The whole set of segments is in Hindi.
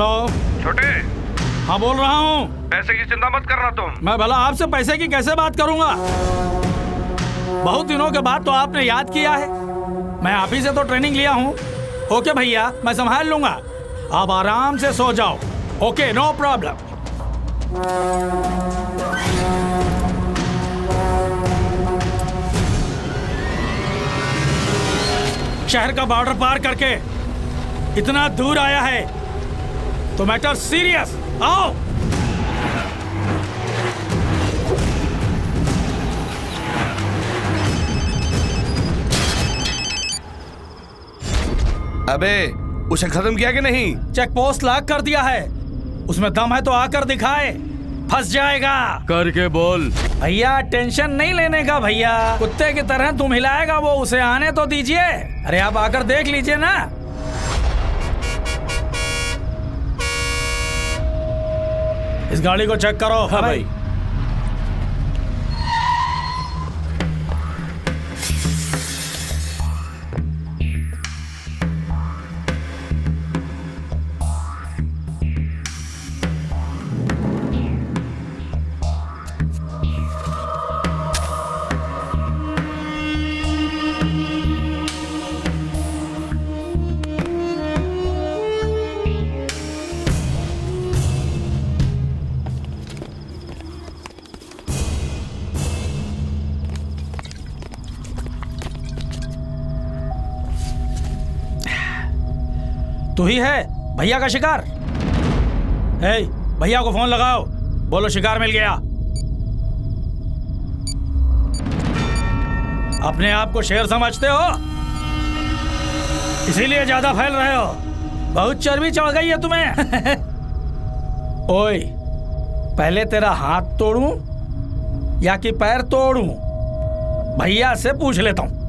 हेलो छोटे। हाँ बोल रहा हूँ। पैसे की चिंता मत करना तुम। मैं भला आपसे पैसे की कैसे बात करूंगा? बहुत दिनों के बाद तो आपने याद किया है। मैं आप ही से तो ट्रेनिंग लिया हूँ। ओके भैया, मैं संभाल लूंगा। आप आराम से सो जाओ। Okay, no problem. शहर का बॉर्डर पार करके इतना दूर आया है तो मैटर सीरियस। आओ। अबे उसे खत्म किया कि नहीं? चेक पोस्ट लॉक कर दिया है। उसमें दम है तो आकर दिखाए। फंस जाएगा। करके बोल। भैया टेंशन नहीं लेने का भैया, कुत्ते की तरह तुम हिलाएगा वो, उसे आने तो दीजिए। अरे आप आकर देख लीजिए ना। इस गाड़ी को चेक करो। हाँ भाई। तू ही है भैया का शिकार? हे, भैया को फोन लगाओ, बोलो शिकार मिल गया। अपने आप को शेर समझते हो, इसीलिए ज्यादा फैल रहे हो। बहुत चर्बी चढ़ गई है तुम्हें। ओए, पहले तेरा हाथ तोड़ूं या कि पैर तोड़ूं? भैया से पूछ लेता हूं।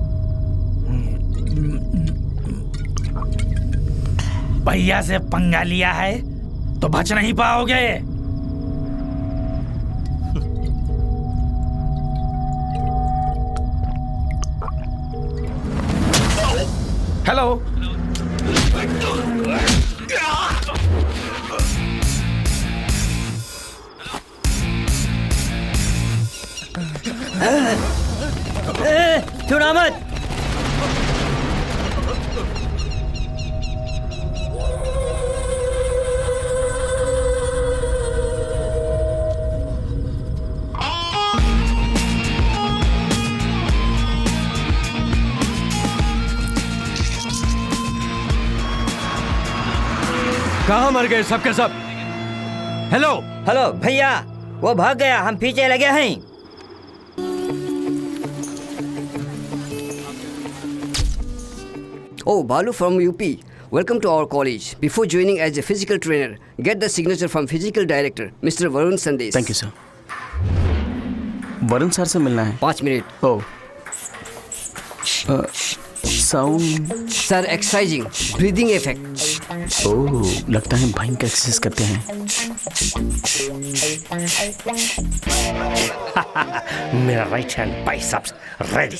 भैया से पंगा लिया है तो बच नहीं पाओगे। हेलो। छुड़ा मत। कहाँ मर गए सबके सब? हेलो हेलो भैया, वो भाग गया, हम पीछे लगे हैं। Oh, Balu from UP. Welcome to our college. Before joining as a physical trainer, get the signature from physical director, Mr. Varun Sandesh. Thank you sir. Varun sir से मिलना है। 5 minute. Oh, sound sir, exercising, breathing effect. Oh, लगता है भयंकर एक्सरसाइज करते हैं। मेरा right hand biceps ready.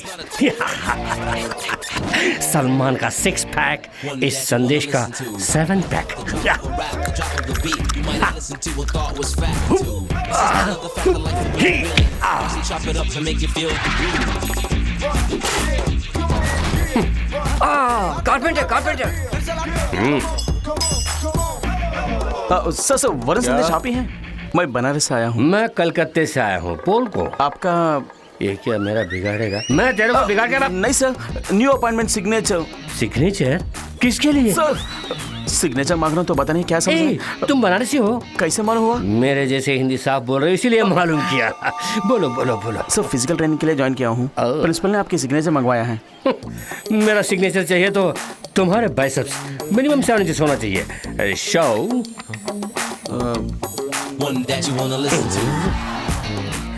Salman का 6 पैक, इस संदेश का 7 pack. Carpenter, carpenter. Sir Varun Sandesh आप ही हैं? मैं बनारस से आया हूँ। मैं कलकत्ते से आया हूँ। पोल को आपका ये क्या मेरा बिगाड़ेगा? मैं तेरे को बिगाड़ के नहीं sir, new appointment signature. Signature किसके लिए? सर सिग्नेचर मांग रहा हूँ तो पता नहीं क्या समझे। तुम बनारसी हो? कैसे मालूम हुआ? मेरे जैसे हिंदी साफ बोल रहे हो इसीलिए मालूम किया। बोलो बोलो बोलो। सर फिजिकल ट्रेनिंग के लिए ज्वाइन किया हूँ। प्रिंसिपल ने आपकी सिग्नेचर मंगवाया है। मेरा सिग्नेचर चाहिए तो तुम्हारे बाइसेप्स मिनिमम 7 इंच होना चाहिए। शो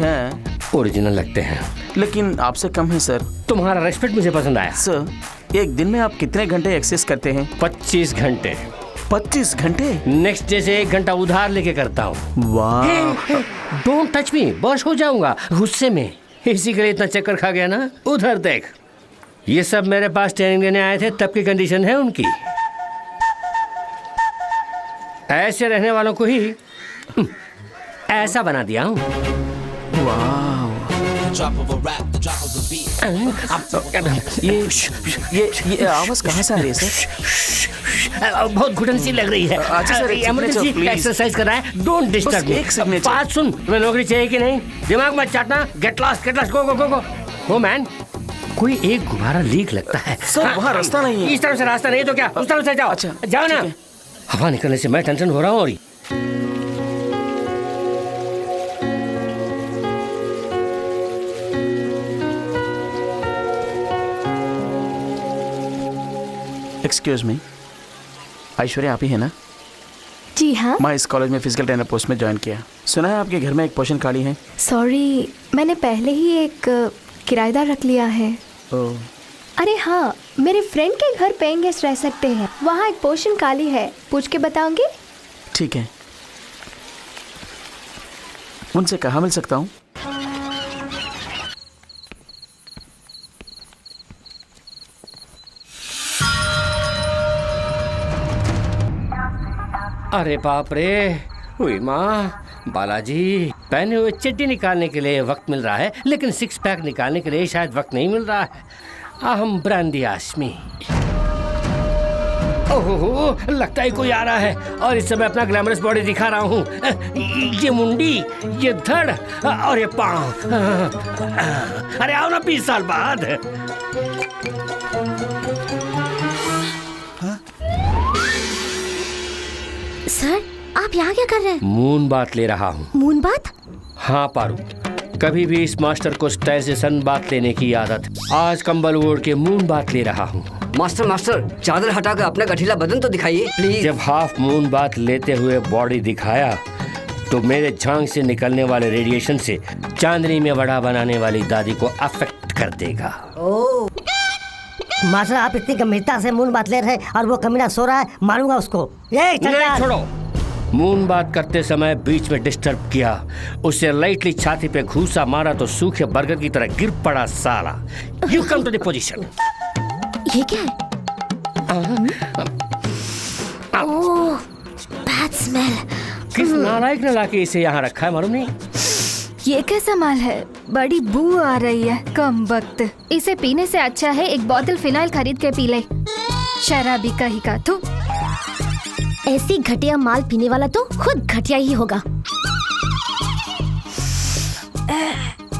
हैं ओरिजिनल लगते हैं लेकिन आपसे कम है सर। तुम्हारा रेस्पेक्ट मुझे पसंद आया। सर एक दिन में आप कितने घंटे एक्सरसाइज करते हैं? 25 घंटे। 25 घंटे? नेक्स्ट डे से 1 घंटा उधार लेके करता हूँ। वाह। डोंट टच मी, बॉस हो जाऊंगा गुस्से में। इसी के लिए इतना चक्कर खा गया ना। उधर देख, ये सब मेरे पास ट्रेनिंग लेने आए थे, तब की कंडीशन है उनकी। ऐसे रहने वालों को ही ऐसा बना दिया हूँ। ये आवाज कहाँ से आ रही है सर? बहुत घुटन सी लग रही है। अच्छा सर, एक signature, please. एक्सरसाइज कर रहा है, डोंट डिस्टर्ब मी। एक signature. बात सुन, तुम्हें नौकरी चाहिए कि नहीं? दिमाग मत चाटना। Get lost, go go go go. Go man. कोई एक गुब्बारा लीक लगता है। सर वहाँ रास्ता नहीं है। इस तरफ से रास्ता नहीं तो क्या, उस तरफ से जाओ। अच्छा, जाओ ना। हवा निकलने से मैं टेंशन हो रहा हूँ। और एक्सक्यूज मी, ऐश्वर्या आप ही है ना? जी हाँ। मैं इस कॉलेज में फिजिकल ट्रेनर पोस्ट में ज्वाइन किया। सुना है आपके घर में एक पोजीशन खाली है। सॉरी, मैंने पहले ही एक किराएदार रख लिया है। अरे हाँ, मेरे फ्रेंड के घर पेइंग गेस्ट रह सकते हैं, वहाँ एक पोजीशन खाली है, पूछ के बताऊंगी। ठीक है, उनसे कहाँ मिल सकता हूँ? अरे बाप रे, हुई माँ, बालाजी, पहने हुए चड्डी निकालने के लिए वक्त मिल रहा है, लेकिन सिक्स पैक निकालने के लिए शायद वक्त नहीं मिल रहा है। अहम ब्रांडी आशमी। ओहो, लगता है कोई आ रहा है और इस समय अपना ग्लैमरस बॉडी दिखा रहा हूँ। ये मुंडी, ये धड़ और ये पाँव। अरे आओ ना 20 साल बाद। सर, आप यहाँ क्या कर रहे हैं? मून बात ले रहा हूँ। मून बात? हाँ पारू, कभी भी इस मास्टर को स्टाइल से सन बात लेने की आदत। आज कंबल ओढ़ के मून बात ले रहा हूँ। मास्टर, चादर हटाकर अपना गठीला बदन तो दिखाइए प्लीज। जब हाफ मून बात लेते हुए बॉडी दिखाया तो मेरे झांग से निकलने वाले रेडिएशन से चांदनी में वड़ा बनाने वाली दादी को अफेक्ट कर देगा। ओह मास्टर, आप इतनी गंभीरता से मून बात ले रहे हैं और वो कमीना सो रहा है, मारूंगा उसको। ये नहीं, छोड़ो। मून बात करते समय बीच में डिस्टर्ब किया, उसे लाइटली छाती पे घूसा मारा तो सूखे बर्गर की तरह गिर पड़ा साला। You come to the position. ये क्या है? Oh, bad smell. किस नालायक ने लाके इसे यहाँ रखा है मालूम नहीं? ये कैसा माल है? बड़ी बू आ रही है, कम वक्त। इसे पीने से अच्छा है एक बोतल फिनाइल खरीद के पी ले। शराबी कहीं का तू। ऐसी घटिया माल पीने वाला तो खुद घटिया ही होगा।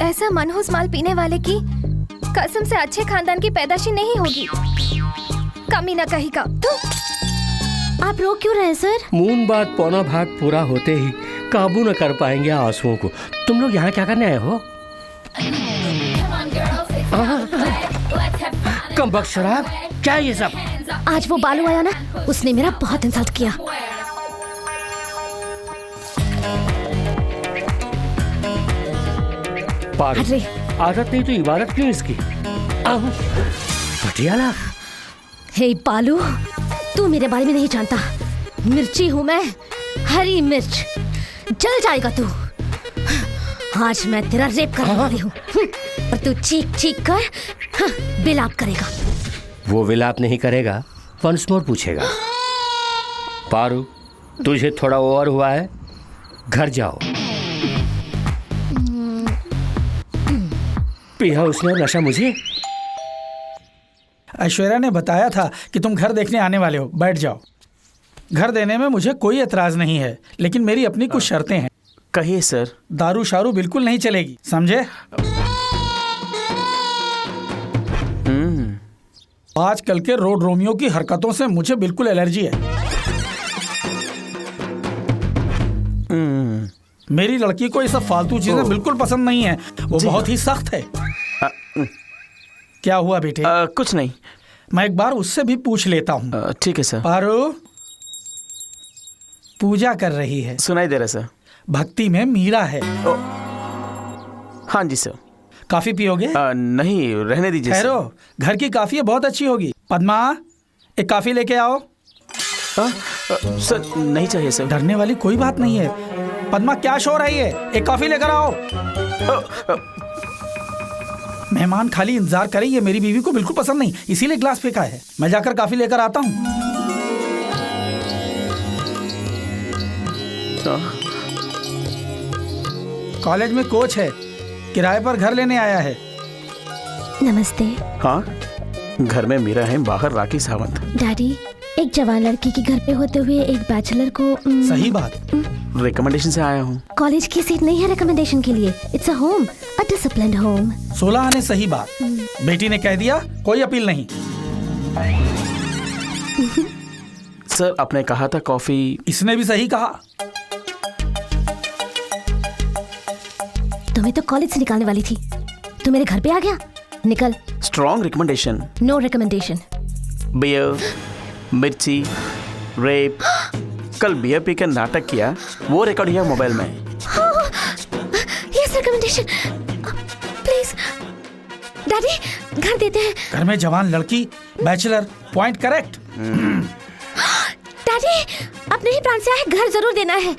ऐसा मनहूस माल पीने वाले की कसम से अच्छे खानदान की पैदाशी नहीं होगी। कमीना कहीं का तू। आप रो क्यों रहे सर? मून बात पौना भाग पूरा होते ही काबू न कर पाएंगे आंसुओं को। तुम लोग यहाँ क्या करने आए हो? कम बख्श शराब, क्या ये सब? आज वो बालू आया ना, उसने मेरा बहुत इंसल्ट किया। पागल, आदत नहीं तो इबादत क्यों इसकी? पटियाला। हे बालू, तू मेरे बारे में नहीं जानता। मिर्ची हूँ मैं, हरी मिर्च। जल जाएगा तू। आज मैं तेरा रेप करने वाली हूँ और तू चीख चीख कर विलाप करेगा। वो विलाप नहीं करेगा, वंस मोर पूछेगा। पारू, तुझे थोड़ा ओवर हुआ है, घर जाओ। पिया उसने और नशा मुझे। ऐश्वर्या ने बताया था कि तुम घर देखने आने वाले हो, बैठ जाओ। घर देने में मुझे कोई एतराज नहीं है, लेकिन मेरी अपनी कुछ शर्तें हैं। कहिए सर। दारू शारू बिल्कुल नहीं चलेगी, समझे? आजकल के रोड रोमियो की हरकतों से मुझे बिल्कुल एलर्जी है। मेरी लड़की को ये सब फालतू चीजें बिल्कुल पसंद नहीं है। वो बहुत ही सख्त है। क्या हुआ बेटे? कुछ नहीं। मैं एक बार उससे भी पूछ लेता हूँ। ठीक है सर। पारू पूजा कर रही है। सुनाई दे रहा सर। भक्ति में मीरा है। हाँ जी सर। काफी पियोगे? नहीं, रहने दीजिए। ठहरो, घर की काफी बहुत अच्छी होगी। पद्मा, एक काफी लेके आओ। सर नहीं चाहिए सर। डरने वाली कोई बात नहीं है। पद्मा, क्या शोर है ये? एक कॉफी लेकर आओ। मेहमान खाली इंतजार करें, ये मेरी बीवी को बिल्कुल पसंद नहीं, इसीलिए ग्लास फेंका है। मैं जाकर कॉफी लेकर आता हूँ। कॉलेज में कोच है, किराए पर घर लेने आया है। नमस्ते। हाँ, घर में मीरा है, बाहर राखी सावंत। डैडी, एक जवान लड़की के घर पे होते हुए एक बैचलर को सही बात। रिकमेंडेशन से आया हूँ। कॉलेज की सीट नहीं है रिकमेंडेशन के लिए। It's a home, a disciplined home. 16 ने सही बात। बेटी ने कह दिया, कोई अपील नहीं। सर, आपने कहा था कॉफी। इसने भी सही कहा। तुम्हें तो कॉलेज से निकालने वाली थी, तू मेरे घर पे आ गया। निकल। Strong recommendation. No recommendation. Beer, मिर्ची, रेप। कल बियर पी कर नाटक किया, वो रिकॉर्ड किया मोबाइल में। Yes recommendation. प्लीज डैडी, घर देते हैं। घर में जवान लड़की, बैचलर, पॉइंट करेक्ट। डैडी, अपने ही प्रांत से आए, घर जरूर देना है।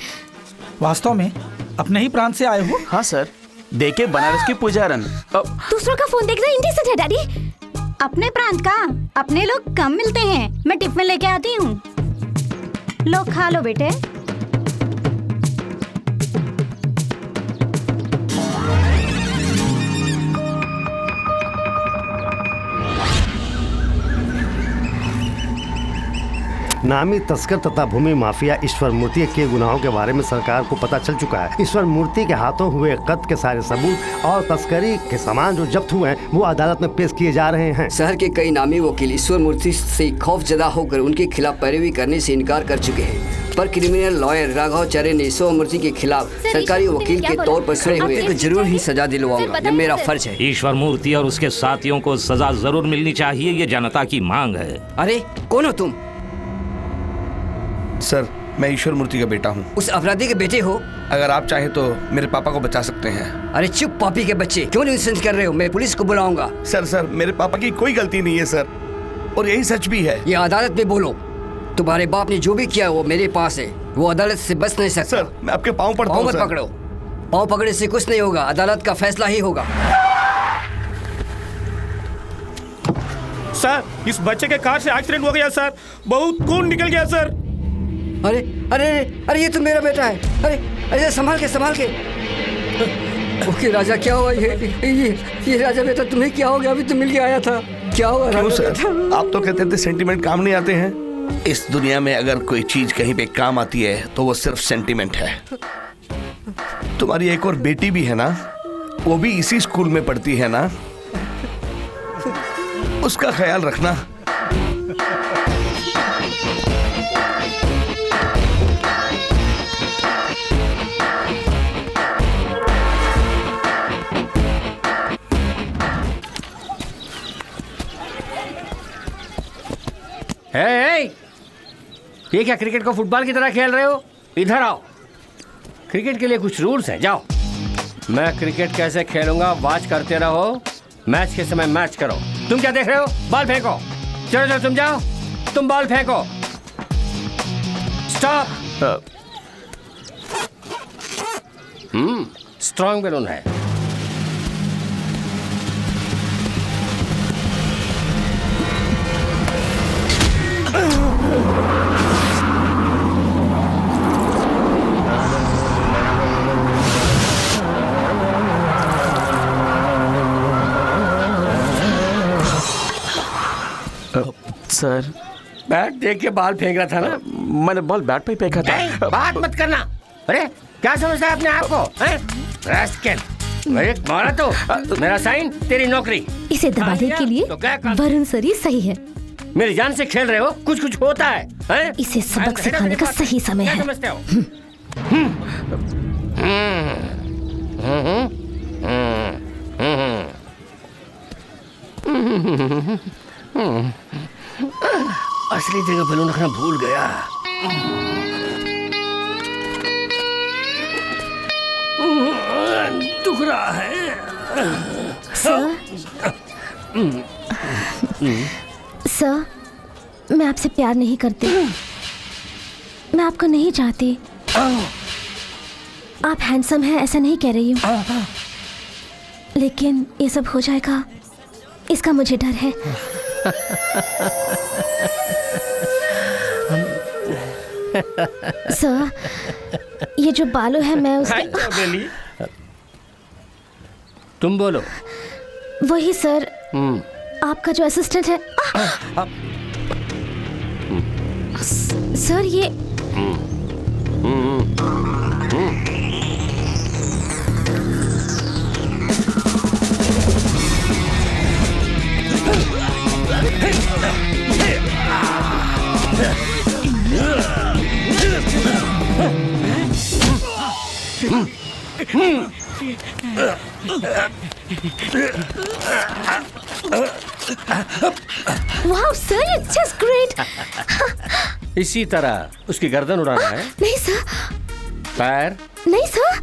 वास्तव में अपने ही प्रांत से आए हो? हाँ सर, देखे बनारस की पुजारन। दूसरों का फोन देखना इंडिसेंट है डैडी। अपने प्रांत का अपने लोग कम मिलते हैं। मैं टिफिन लेके आती हूँ, लो खा लो बेटे। नामी तस्कर तथा भूमि माफिया ईश्वर मूर्ति के गुनाहों के बारे में सरकार को पता चल चुका है। ईश्वर मूर्ति के हाथों हुए कत्ल के सारे सबूत और तस्करी के सामान जो जब्त हुए हैं वो अदालत में पेश किए जा रहे हैं। शहर के कई नामी वकील ईश्वर मूर्ति से खौफजदा होकर उनके खिलाफ पैरवी करने से इनकार कर चुके हैं, पर क्रिमिनल लॉयर राघवाचार्य ने ईश्वर मूर्ति के खिलाफ सरकारी वकील के तौर पर खड़े हुए तो जरूर ही सजा दिलवाऊंगा। ये मेरा फर्ज है। ईश्वर मूर्ति और उसके साथियों को सजा जरूर मिलनी चाहिए, ये जनता की मांग है। अरे कौन हो तुम? सर, मैं ईश्वर मूर्ति का बेटा हूँ। उस अपराधी के बेटे हो? अगर आप चाहे तो मेरे पापा को बचा सकते हैं। अरे चुप पापी के बच्चे, क्यों नहीं कर रहे हो? मैं पुलिस को बुलाऊंगा। सर, मेरे पापा की कोई गलती नहीं है सर, और यही सच भी है। ये अदालत में बोलो। तुम्हारे बाप ने जो भी किया वो मेरे पास है, वो अदालत से बच नहीं सकता। सर, मैं आपके पाँव पड़ता हूँ। पाँव मत पकड़ो, पाँव पकड़ने से कुछ नहीं होगा, अदालत का फैसला ही होगा। सर, इस बच्चे के कार से एक्सीडेंट हो गया सर, बहुत खून निकल गया सर। अरे अरे अरे, ये तो मेरा बेटा है। अरे अरे, संभाल के। ओके राजा, क्या हुआ? ये राजा बेटा, तुम्हें क्या हो गया? अभी तो मिल के आया था। क्या हुआ? क्यों सर? आप तो कहते थे सेंटीमेंट काम नहीं आते हैं। इस दुनिया में अगर कोई चीज कहीं पे काम आती है तो वो सिर्फ सेंटीमेंट है। तुम्हारी एक और बेटी भी है ना, वो भी इसी स्कूल में पढ़ती है ना, उसका ख्याल रखना। ये क्या क्रिकेट को फुटबॉल की तरह खेल रहे हो? इधर आओ। क्रिकेट के लिए कुछ रूल्स हैं, जाओ। मैं क्रिकेट कैसे खेलूंगा वॉच करते रहो, मैच के समय मैच करो। तुम क्या देख रहे हो? बॉल फेंको। चलो तुम जाओ, तुम बॉल फेंको। स्टॉप। स्ट्रॉन्ग बैलून है। सर, बैट देख के बॉल फेंक रहा था ना? मैंने बॉल बैट पे फेंका था। बात मत करना। अरे क्या समझता है अपने आप को? रैस्कल, मारा तो मेरा साइन, तेरी नौकरी। इसे दबाने के लिए वरुण सर ही सही है। मेरी जान से खेल रहे हो, कुछ होता है? इसे सबक सिखाने का सही समय है। समझते हो? असली जगह बैलून रखना भूल गया। दुख रहा है। सर, मैं आपसे प्यार नहीं करती, मैं आपको नहीं चाहती। आप हैंडसम हैं ऐसा नहीं कह रही हूँ, लेकिन ये सब हो जाएगा इसका मुझे डर है। सर, ये जो बालू है मैं उसके... तुम बोलो। वही सर, आपका जो असिस्टेंट है। सर ये वाह सर, इट्स जस्ट ग्रेट। इसी तरह उसकी गर्दन उड़ाना है। नहीं सर। पैर? नहीं सर।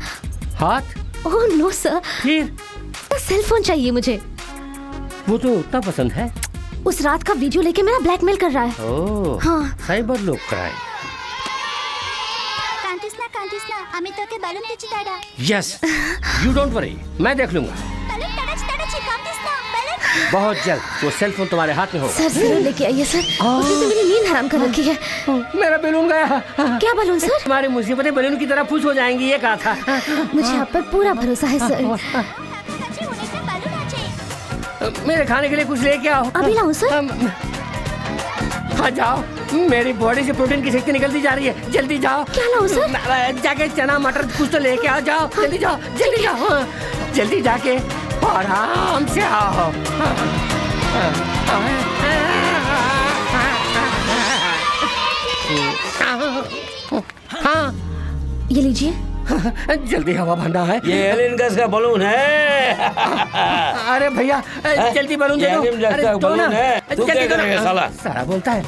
हाथ? Oh no sir. फिर? सेल फोन चाहिए मुझे। वो तो उतना पसंद है। उस रात का वीडियो लेके मेरा ब्लैकमेल कर रहा है। ओह हाँ। साइबर लोग क्राइम। আমি তোকে বেলুন দিচ্ছি দাদা। यस, यू डोंट वरी, मैं देख लूंगा। बहुत जल्द वो सेल फोन तुम्हारे हाथ में होगा। सर जरूर लेके आइए सर, उसने तो मेरी नींद हराम कर रखी है। मेरा बैलून गया। क्या बैलून सर? तुम्हारी मुसीबतें बैलून की तरह फूस हो जाएंगी, ये कहा था। मुझे आप पर पूरा भरोसा है सर। मेरे खाने के लिए कुछ लेके आओ। अभी लाऊं सर? हाँ जाओ, मेरी बॉडी से प्रोटीन की शक्ति निकलती जा रही है, जल्दी जाओ। क्या लाऊं सर? जाके चना मटर कुछ तो लेके आओ, जाओ जल्दी जाओ, जल्दी जाओ, जल्दी जाके आराम से आओ। हाँ ये लीजिए। जल्दी हवा भरना है। ये एलियन गैस का बलून है। अरे भैया जल्दी बलून दे दो। अरे बलून है, तू क्या करेगा साला? सारा बोलता है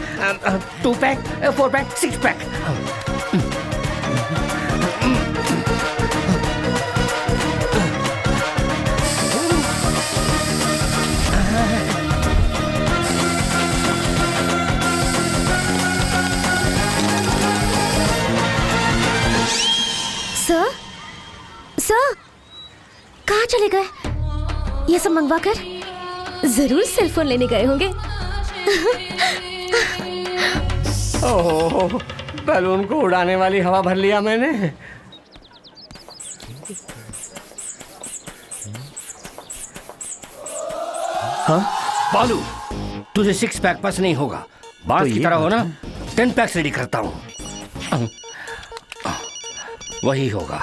2 pack 4 pack 6 pack. Sir, sir कहाँ चले गए? ये सब मंगवा कर जरूर सेल फोन लेने गए होंगे। ओह, बैलून को उड़ाने वाली हवा भर लिया मैंने। हाँ? बालू, तुझे 6 पैक पास नहीं होगा। बात की तरह हो ना, 10 पैक्स रेडी करता हूँ। वही होगा।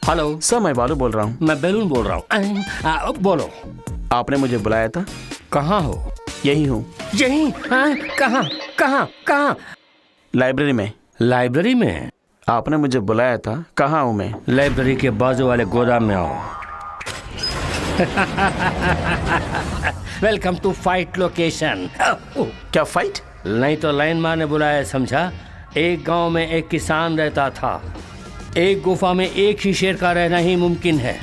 हेलो सर, मैं बालू बोल रहा हूँ। मैं बैलून बोल रहा हूँ। बोलो। आपने मुझे बुलाया था? कहाँ हो? यही हूँ। यही? कहाँ कहाँ कहाँ? लाइब्रेरी में। लाइब्रेरी में? आपने मुझे बुलाया था, कहाँ हूँ मैं? लाइब्रेरी के बाजू वाले गोदाम में आओ। Welcome to fight location. क्या फाइट? नहीं तो लाइन मार ने बुलाया, समझा? एक गांव में एक किसान रहता था। एक गुफा में एक ही शेर का रहना ही मुमकिन है।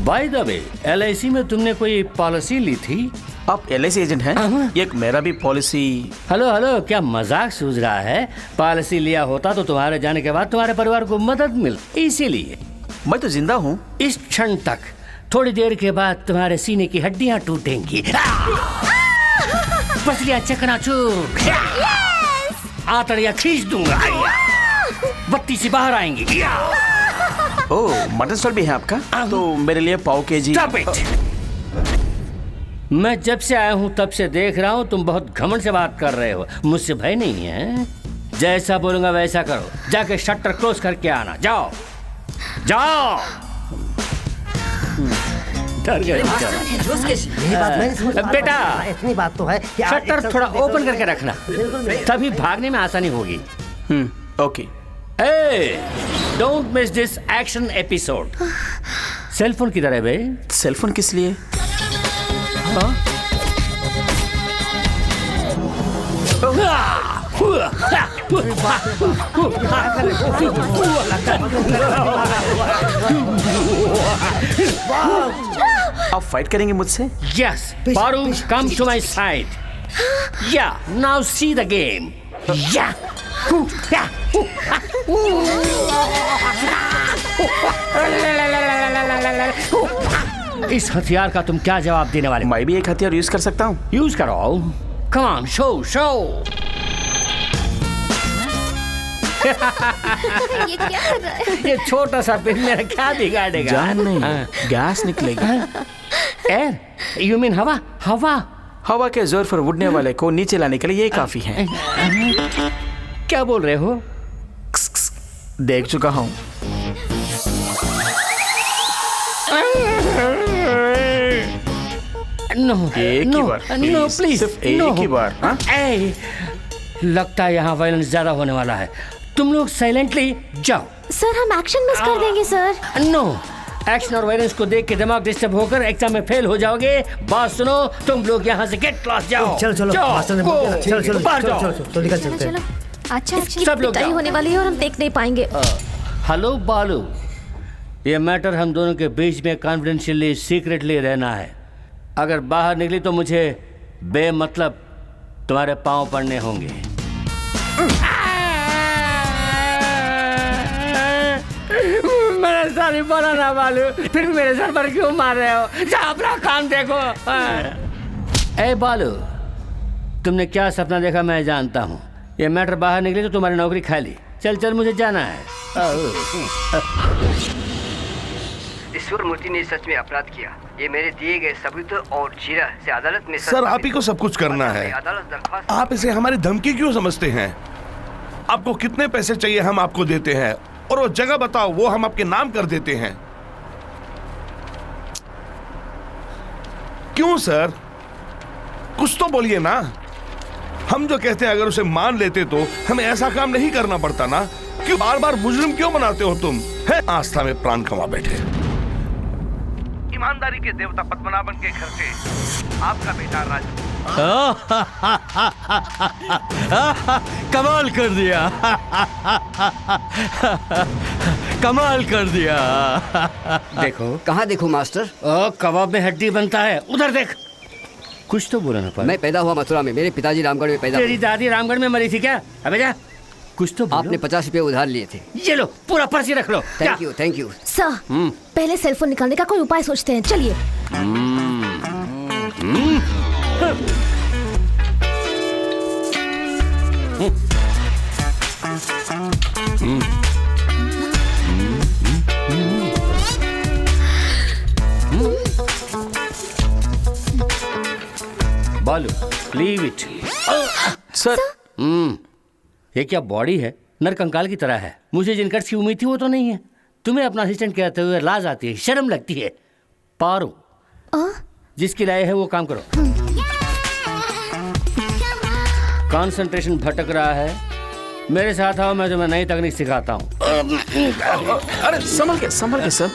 बाय द वे, LIC में तुमने कोई पॉलिसी ली थी? आप LIC एजेंट हैं? एक मेरा भी पॉलिसी। हेलो हेलो, क्या मजाक सूझ रहा है? पॉलिसी लिया होता तो तुम्हारे जाने के बाद तुम्हारे परिवार को मदद मिलती, इसीलिए। मैं तो जिंदा हूँ इस क्षण तक। थोड़ी देर के बाद तुम्हारे सीने की हड्डियां टूटेंगी, पसलियां चकनाचूर, आंतड़ियां खींच दूंगा, बत्ती से बाहर आएंगी। ओह, मटन स्टॉल भी है आपका? तो मेरे लिए पाव केजी। Stop it! मैं जब से आया हूँ तब से देख रहा हूँ तुम बहुत घमंड से बात कर रहे हो। मुझसे भय नहीं है। जैसा बोलूंगा वैसा करो। जाके शटर क्लोज करके आना। जाओ जाओ। डर गए बेटा। इतनी बात तो है कि शटर थोड़ा ओपन करके रखना, तभी भागने में आसानी होगी। Okay. Don't miss this action episode. Cellphone किधर है बे? सेलफोन किस लिए? आप फाइट करेंगे मुझसे? यस, बारू, कम टू माय साइड। या, नाउ सी द गेम। या, इस हथियार का तुम क्या जवाब देने वाले? मैं भी एक हथियार यूज कर सकता हूँ। यूज करो। Come on, show show. ये क्या कर रहा है? ये छोटा सा पिन मेरा क्या बिगाड़ेगा? जान नहीं, गैस निकलेगी। एयर? यू मीन हवा? हवा? हवा के जोर पर उड़ने वाले को नीचे लाने के लिए ये काफी है। क्या बोल रहे हो? देख चुका हूँ। नो, एक ही बार, नो प्लीज, सिर्फ एक ही बार। हाँ? लगता है यहाँ वायलेंस ज्यादा होने वाला है। तुम लोग साइलेंटली जाओ। सर हम एक्शन मिस कर देंगे सर। नो, एक्शन और वायलेंस को देख के दिमाग डिस्टर्ब होकर एग्जाम में फेल हो जाओगे। बात सुनो, तुम लोग यहाँ से गेट क्लास जाओ। चलो चलो मास्टर ने बोला, चलो चलो चलो निकल चलते हैं। अच्छा इसकी सब लोग पिटाई जाओ। होने वाली है और हम देख नहीं पाएंगे। हेलो बालू, ये मैटर हम दोनों के बीच में कॉन्फिडेंशियली सीक्रेटली रहना है। अगर बाहर निकली तो मुझे बेमतलब तुम्हारे पांव पड़ने होंगे। मेरा सर बना ना बालू, फिर भी मेरे सर पर क्यों मार रहे हो? जा अपना काम देखो। ए बालू, तुमने क्या सपना देखा मैं जानता हूँ। ये मैटर बाहर निकली तो तुम्हारी नौकरी खाली। चल चल मुझे जाना है। ईश्वर मूर्ति ने सच में अपराध किया। ये मेरे दिए गए सबूत और जीरा से अदालत में सर आप ही को सब कुछ करना है। अदालत दरख्वास्त आप इसे हमारी धमकी क्यों समझते हैं? आपको कितने पैसे चाहिए हम आपको देते हैं, और वो जगह बताओ वो हम आपके नाम कर देते हैं। क्यों सर, कुछ तो बोलिए ना। हम जो कहते हैं अगर उसे मान लेते तो हमें ऐसा काम नहीं करना पड़ता ना। क्यों बार बार मुजरिम क्यों बनाते हो तुम? है आस्था में प्राण कमा बैठे। ईमानदारी के देवता पद्मनाभन के घर से आपका बेटा राजू। कमाल कर दिया। कमाल कर दिया। देखो कहाँ देखो मास्टर? कबाब में हड्डी बनता है, उधर देख। कुछ तो बोला ना पर। मैं पैदा हुआ मथुरा में, मेरे पिताजी रामगढ़ में पैदा हुए। तेरी दादी रामगढ़ में मरी थी क्या? अबे जा, कुछ तो बोलो। आपने 50 रुपए उधार लिए थे। ये लो, पूरा पर्ची रख लो। Thank you thank you. Sir पहले सेलफोन निकालने का कोई उपाय सोचते हैं, चलिए। बालू, लीव इट। सर ये क्या बॉडी है? नरकंकाल की तरह है। मुझे जिन कट्स की उम्मीद थी वो तो नहीं है। तुम्हें अपना असिस्टेंट कहते हुए लाज आती है, शर्म लगती है। पारो, जिसकी लाए है वो काम करो। कंसंट्रेशन भटक रहा है, मेरे साथ आओ, मैं तुम्हें नई तकनीक सिखाता हूँ। अरे संभल के sir.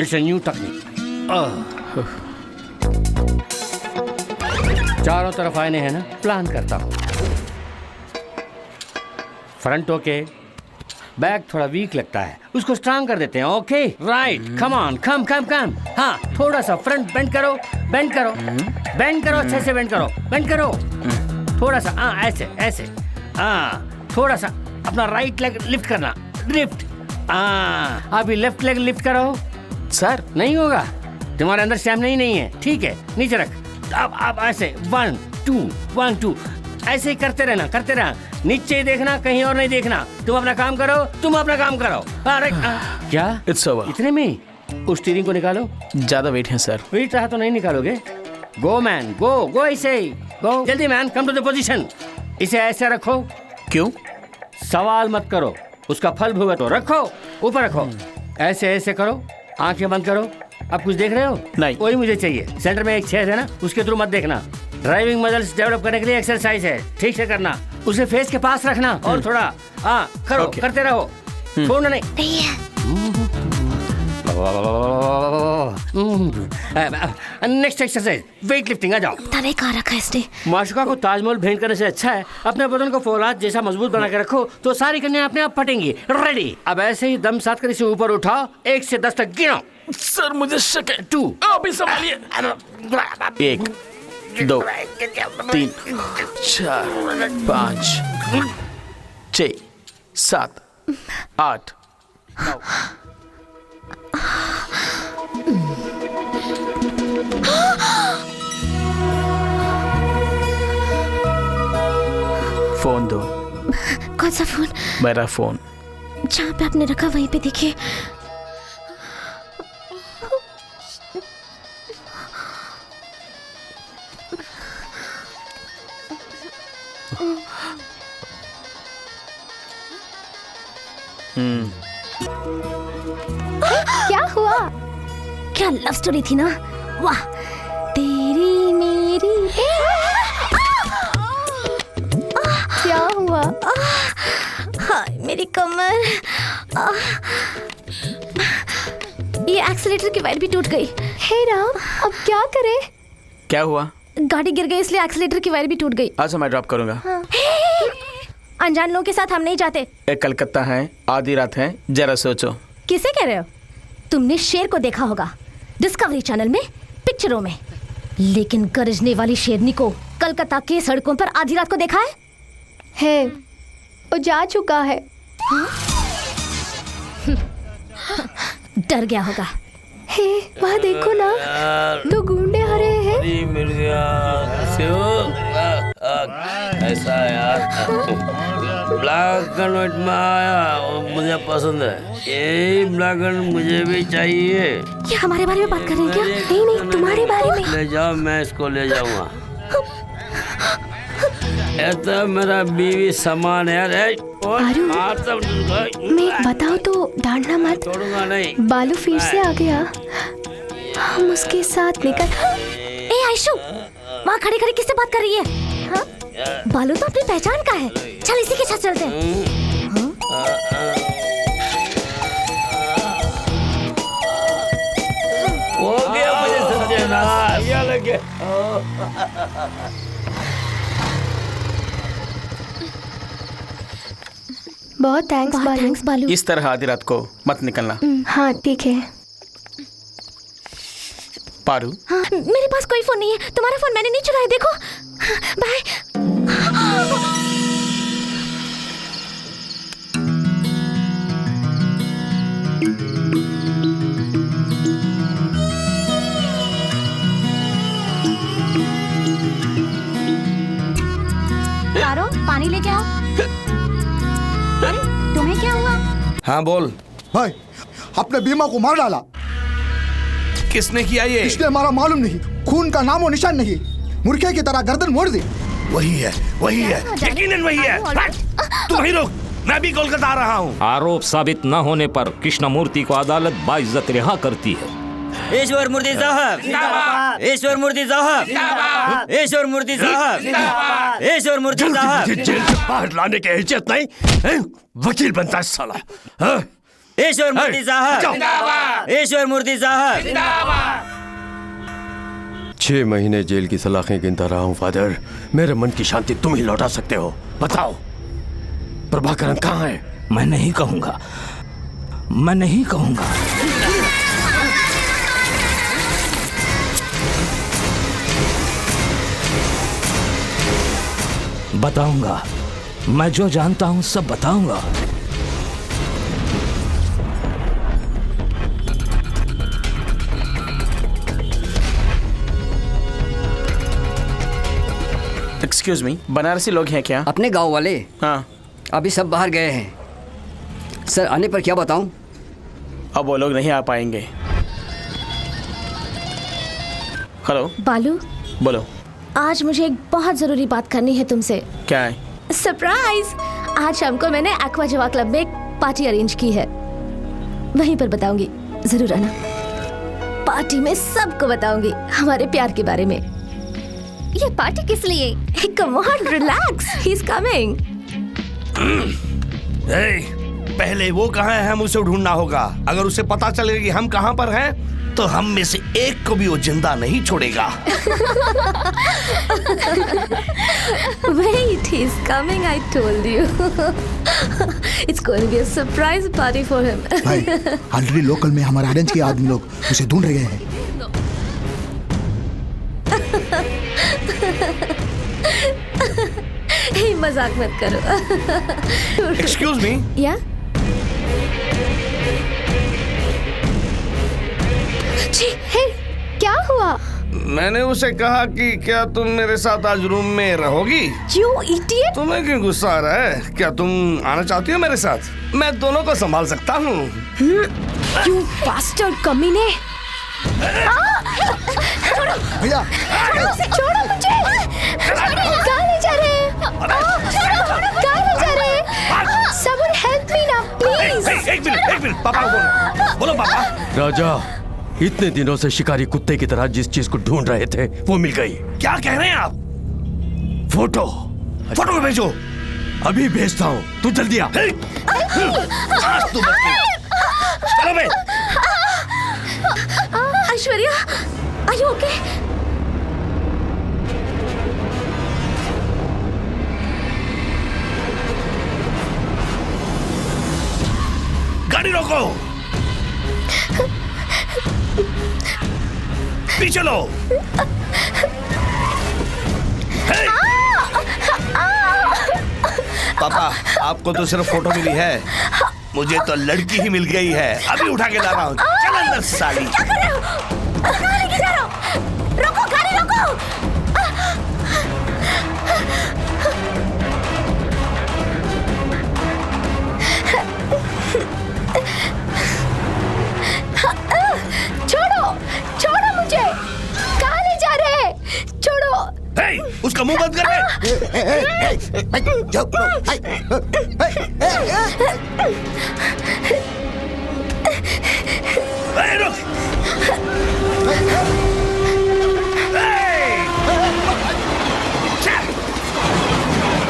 It's a new technique. चारों तरफ आईने हैं ना, प्लान करता हूँ। फ्रंट ओके, बैक थोड़ा वीक लगता है, उसको स्ट्रांग कर देते हैं। ओके राइट, कम ऑन, कम। हाँ, थोड़ा सा फ्रंट बेंड करो, अच्छे से बेंड करो। थोड़ा सा ऐसे। हाँ, थोड़ा सा अपना राइट लेग लिफ्ट करना, लिफ्ट। अभी लेफ्ट लेग लिफ्ट करो। सर नहीं होगा, तुम्हारे अंदर स्टैमिना नहीं है। ठीक है, नीचे रख। अब ऐसे 1 2 ऐसे ही करते रहना। नीचे ही देखना, कहीं और नहीं देखना। तुम अपना काम करो। अरे क्या इट्स ओवर। इतने में उस स्टीयरिंग को निकालो। ज्यादा वेट है सर। वेट रहा तो नहीं निकालोगे। गो मैन, गो ऐसे ही गो। जल्दी man, come to the position. इसे ऐसे रखो। क्यों? सवाल मत करो, उसका फल भुगतो। रखो, ऊपर रखो। ऐसे करो, आंखें बंद करो। अब कुछ देख रहे हो? नहीं। वही मुझे चाहिए। सेंटर में एक छेद है ना, उसके थ्रू मत देखना। ड्राइविंग मसल्स डेवलप करने के लिए एक्सरसाइज है, ठीक से करना। उसे फेस के पास रखना और थोड़ा करो, करते रहो, छोड़ना नहीं। Next exercise weight lifting. आ जाओ। तारे कहाँ रखा है इसने? माशुका को ताजमहल भेंट करने से अच्छा है अपने बदन को फौलाद जैसा मजबूत बना के रखो, तो सारी कन्याएं अपने आप फटेंगी। रेडी? अब ऐसे ही दम साथ कर इसे ऊपर उठाओ, 1 से 10 तक गिनो। सर मुझे शक है। 2 अभी संभालिए। 1 2 3 4 5 6 7 8 9। फोन दो। कौन सा फोन? मेरा फोन। जहाँ पे आपने रखा वहीं पे देखिए। क्या हुआ? क्या लव स्टोरी थी ना, वाह। तेरी मेरी क्या हुआ? हाय मेरी कमर। ये एक्सीलेटर की वायर भी टूट गई। हे राम, अब क्या करें? क्या हुआ? गाड़ी गिर गई इसलिए एक्सीलेटर की वायर भी टूट गई। अच्छा मैं ड्रॉप करूंगा। अनजान लोगों के साथ हम नहीं जाते। एक कलकत्ता है, आधी रात है, जरा सोचो। किसे कह रहे हो? तुमने शेर को देखा होगा डिस्कवरी चैनल में, पिक्चरों में, लेकिन गरजने वाली शेरनी को कलकत्ता के सड़कों पर आधी रात को देखा है? वो जा चुका है। डर गया होगा। हे वहाँ देखो ना, दो गुंडे आ रहे हैं। ऐसा यार ब्लैक एंड व्हाइट में आया और मुझे पसंद है। यही ब्लैक एंड मुझे भी चाहिए। ये हमारे बारे में बात कर रहे हैं क्या? नहीं नहीं, तुम्हारे बारे में। ले जाओ, मैं इसको ले जाऊंगा। ये तो मेरा बीवी समान है। मैं बताओ तो डांटना मत। छोड़ूंगा नहीं। बालू फिर से आ गया, हम उसके साथ निकल। ए आयशु, वहाँ खड़ी खड़ी किससे बात कर रही है? हाँ? बालू तो अपनी पहचान का है, चल इसी के साथ चलते हैं। हो गया मुझे सत्यानाश। लगे बहुत थैंक्स बालू। इस तरह आधी रात को मत निकलना। हाँ ठीक है। पारू, हाँ, मेरे पास कोई फोन नहीं है। तुम्हारा फोन मैंने नहीं चुराया, देखो। बाय। पारो, पानी लेके आओ। अरे तुम्हें क्या हुआ? हाँ बोल भाई, अपने बीमा को मार डाला। किसने किया ये? इसलिए हमारा मालूम नहीं, खून का नामो निशान नहीं, मुर्गे की तरह गर्दन मोड़ दी। वही है, वही है, यकीनन वही है। तुम ही रुक, मैं भी कोलकाता आ रहा हूँ। आरोप साबित न होने पर कृष्णमूर्ति को अदालत बाइज्जत रिहा करती है। ईश्वर मूर्ति साहब, ईश्वर मूर्ति साहब, ईश्वर मूर्ति साहब, ईश्वर मूर्ति साहब। जेल से बाहर लाने की हैसियत नहीं, वकील बनता है साला। ईश्वर मूर्ति साहब, ईश्वर मूर्ति साहब। 6 महीने जेल की सलाखें गिनता रहा हूँ फादर। मेरे मन की शांति तुम ही लौटा सकते हो। बताओ प्रभाकरन कहाँ है? मैं नहीं कहूंगा, मैं नहीं कहूंगा। बताऊंगा, मैं जो जानता हूं सब बताऊंगा। एक्सक्यूज मी, बनारसी लोग हैं क्या? अपने गांव वाले? हाँ। अभी सब बाहर गए हैं सर। आने पर क्या बताऊं? अब वो लोग नहीं आ पाएंगे। हेलो बालू, बोलो। आज मुझे एक बहुत जरूरी बात करनी है तुमसे। क्या है? सरप्राइज! आज शाम को मैंने एक्वा जवा क्लब में एक पार्टी अरेंज की है, वहीं पर बताऊंगी, जरूर आना। पार्टी में सबको बताऊंगी हमारे प्यार के बारे में। ये पार्टी किस लिए? Come on, relax, he is coming. पहले वो कहाँ है, हम उसे ढूंढना होगा। अगर उसे पता चलेगा कि हम कहाँ पर हैं, तो हम में से एक को भी वो जिंदा नहीं छोड़ेगा। Wait, he's coming, I told you. It's going to be a surprise party for him. भाई, ऑलरेडी लोकल में हमारे अरेंज के आदमी लोग उसे ढूंढ रहे हैं। Hey, मजाक मत करो। Excuse me? Yeah? हे, क्या हुआ? मैंने उसे कहा कि क्या तुम मेरे साथ आज रूम में रहोगी? You idiot! तुम्हें क्यों गुस्सा आ रहा है? क्या तुम आना चाहती हो मेरे साथ? मैं दोनों को संभाल सकता हूँ। You bastard कमीने! भैया छोड़ो मुझे! कहाँ ले जा रहे हैं? कहाँ ले जा रहे हैं? Someone help me now, please! एक मिनट पापा को बोलो पापा। राजा, इतने दिनों से शिकारी कुत्ते की तरह जिस चीज को ढूंढ रहे थे वो मिल गई। क्या कह रहे हैं आप? फोटो भेजो। अभी भेजता हूँ, तू जल्दी आ। आज तू बच गई। चलो बे। Aishwarya, are you okay? गाड़ी रोको। पीछे लो। पापा, आपको तो सिर्फ फोटो मिली है, मुझे तो लड़की ही मिल गई है। अभी उठा के ला रहा हूँ। चल अंदर साली। क्या कर रहे हो? कहाँ लेके जा रहे हो? रोको, गाड़ी रोको! छोड़ो मुझे! कहाँ ले जा रहे हैं? छोड़ो! उसका मुंह बंद कर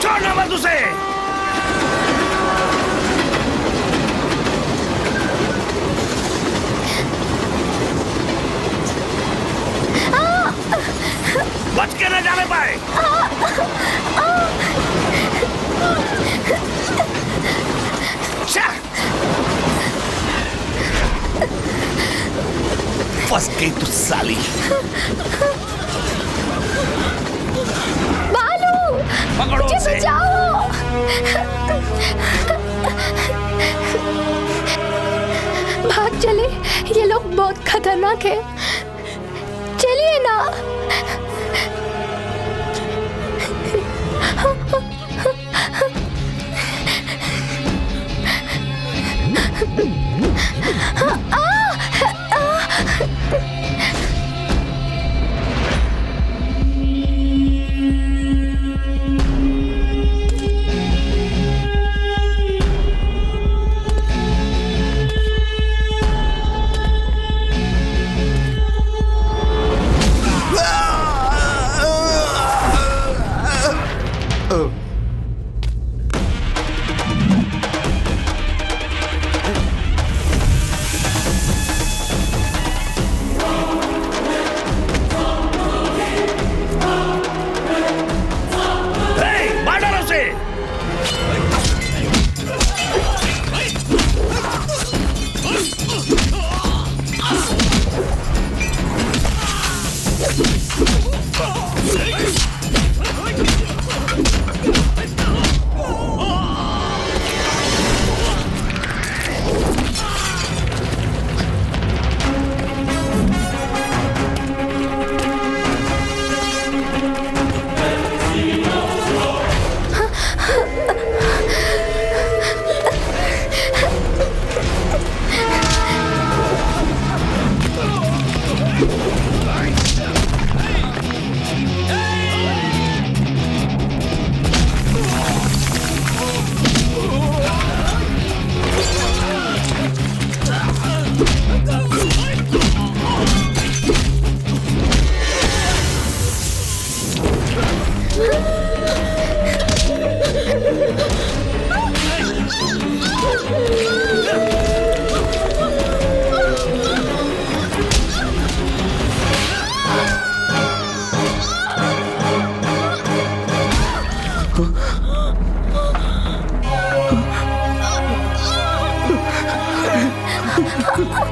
छोड़ना मत उसे। बच के न जाने पाए। फंस गई तू साली। बालू, मुझे बचाओ। भाग चले, ये लोग बहुत खतरनाक है। चलिए ना।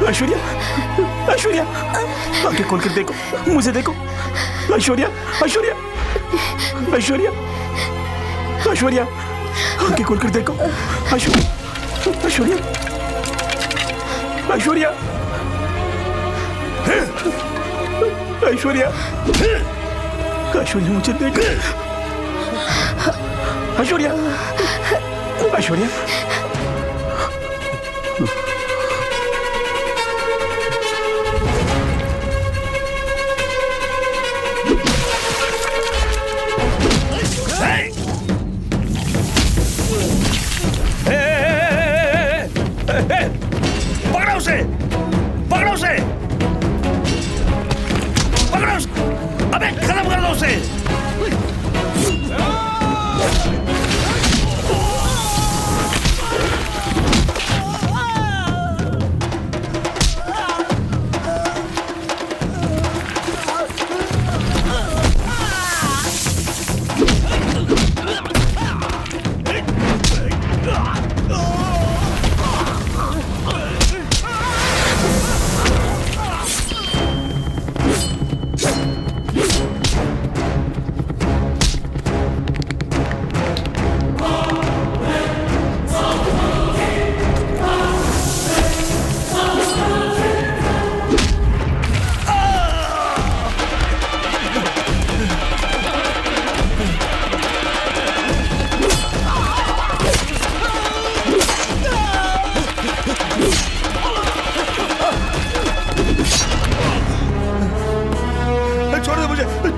ऐश्वर्या, ऐश्वर्या, आंखें खोल कर देखो, मुझे देखो। ऐश्वर्या, ऐश्वर्या, ऐश्वर्या, ऐश्वर्या, आंखें खोल कर देखो। ऐश्वर्या, ऐश्वर्या, ऐश्वर्या, ऐश्वर्या, ऐश्वर्या मुझे देख। ऐश्वर्या, ऐश्वर्या। पकड़ो उसे, पकड़ो उसे, पकड़ो उसे। अबे खत्म कर दो उसे।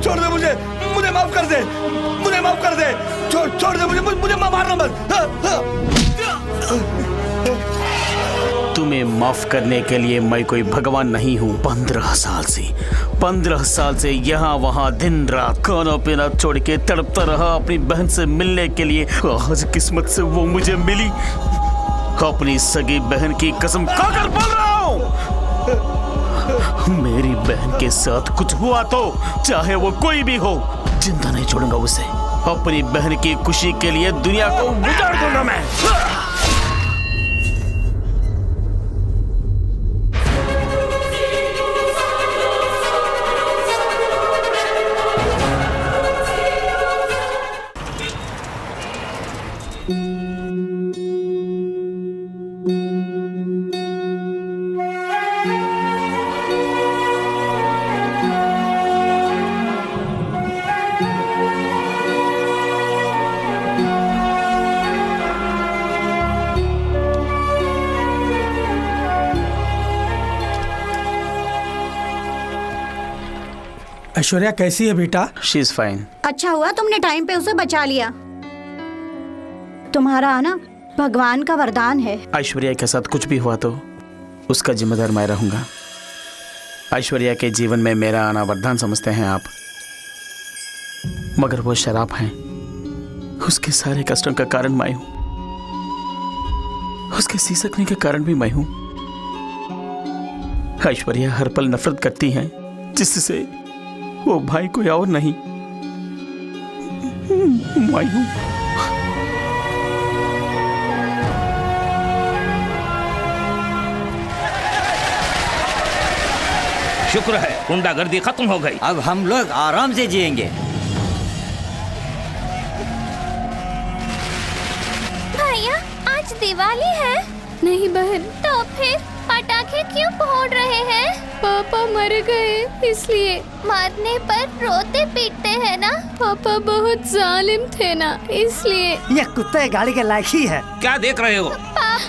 छोड़ दे मुझे, मुझे माफ कर दे, मुझे माफ कर दे, छोड़ दे मुझे, मुझे मारना मत। तुम्हें माफ करने के लिए मैं कोई भगवान नहीं हूँ। 15 साल से यहाँ वहाँ दिन रात खाना पीना छोड़ के तड़पता रहा अपनी बहन से मिलने के लिए। आज किस्मत से वो मुझे मिली। अपनी सगी बहन की कसम खाकर बोल रहा हूँ, मेरी बहन के साथ कुछ हुआ तो चाहे वो कोई भी हो, जिंदा नहीं छोड़ूंगा उसे। अपनी बहन की खुशी के लिए दुनिया को उजाड़ दूंगा मैं। ऐश्वर्या कैसी है बेटा? She is fine. अच्छा हुआ तुमने टाइम पे उसे बचा लिया। तुम्हारा आना भगवान का वरदान है। ऐश्वर्या के साथ कुछ भी हुआ तो उसका जिम्मेदार मैं रहूंगा। ऐश्वर्या के जीवन में मेरा आना वरदान समझते हैं आप, मगर वो शराब है। उसके सारे कष्टों का कारण मैं हूं, उसके सिसकने के कारण भी मैं हूं। ऐश्वर्या हर पल नफरत करती है, जिससे वो भाई कोई और नहीं, मैं हूं। शुक्र है गुंडागर्दी खत्म हो गई। अब हम लोग आराम से जिएंगे। भैया आज दिवाली है। नहीं बहन। तो फिर पटाखे क्यों फोड़ रहे हैं? पापा मर गए इसलिए। मरने पर रोते पीटते हैं ना। पापा बहुत जालिम थे ना, इसलिए। ये कुत्ते गाड़ी के लायक ही है। क्या देख रहे हो?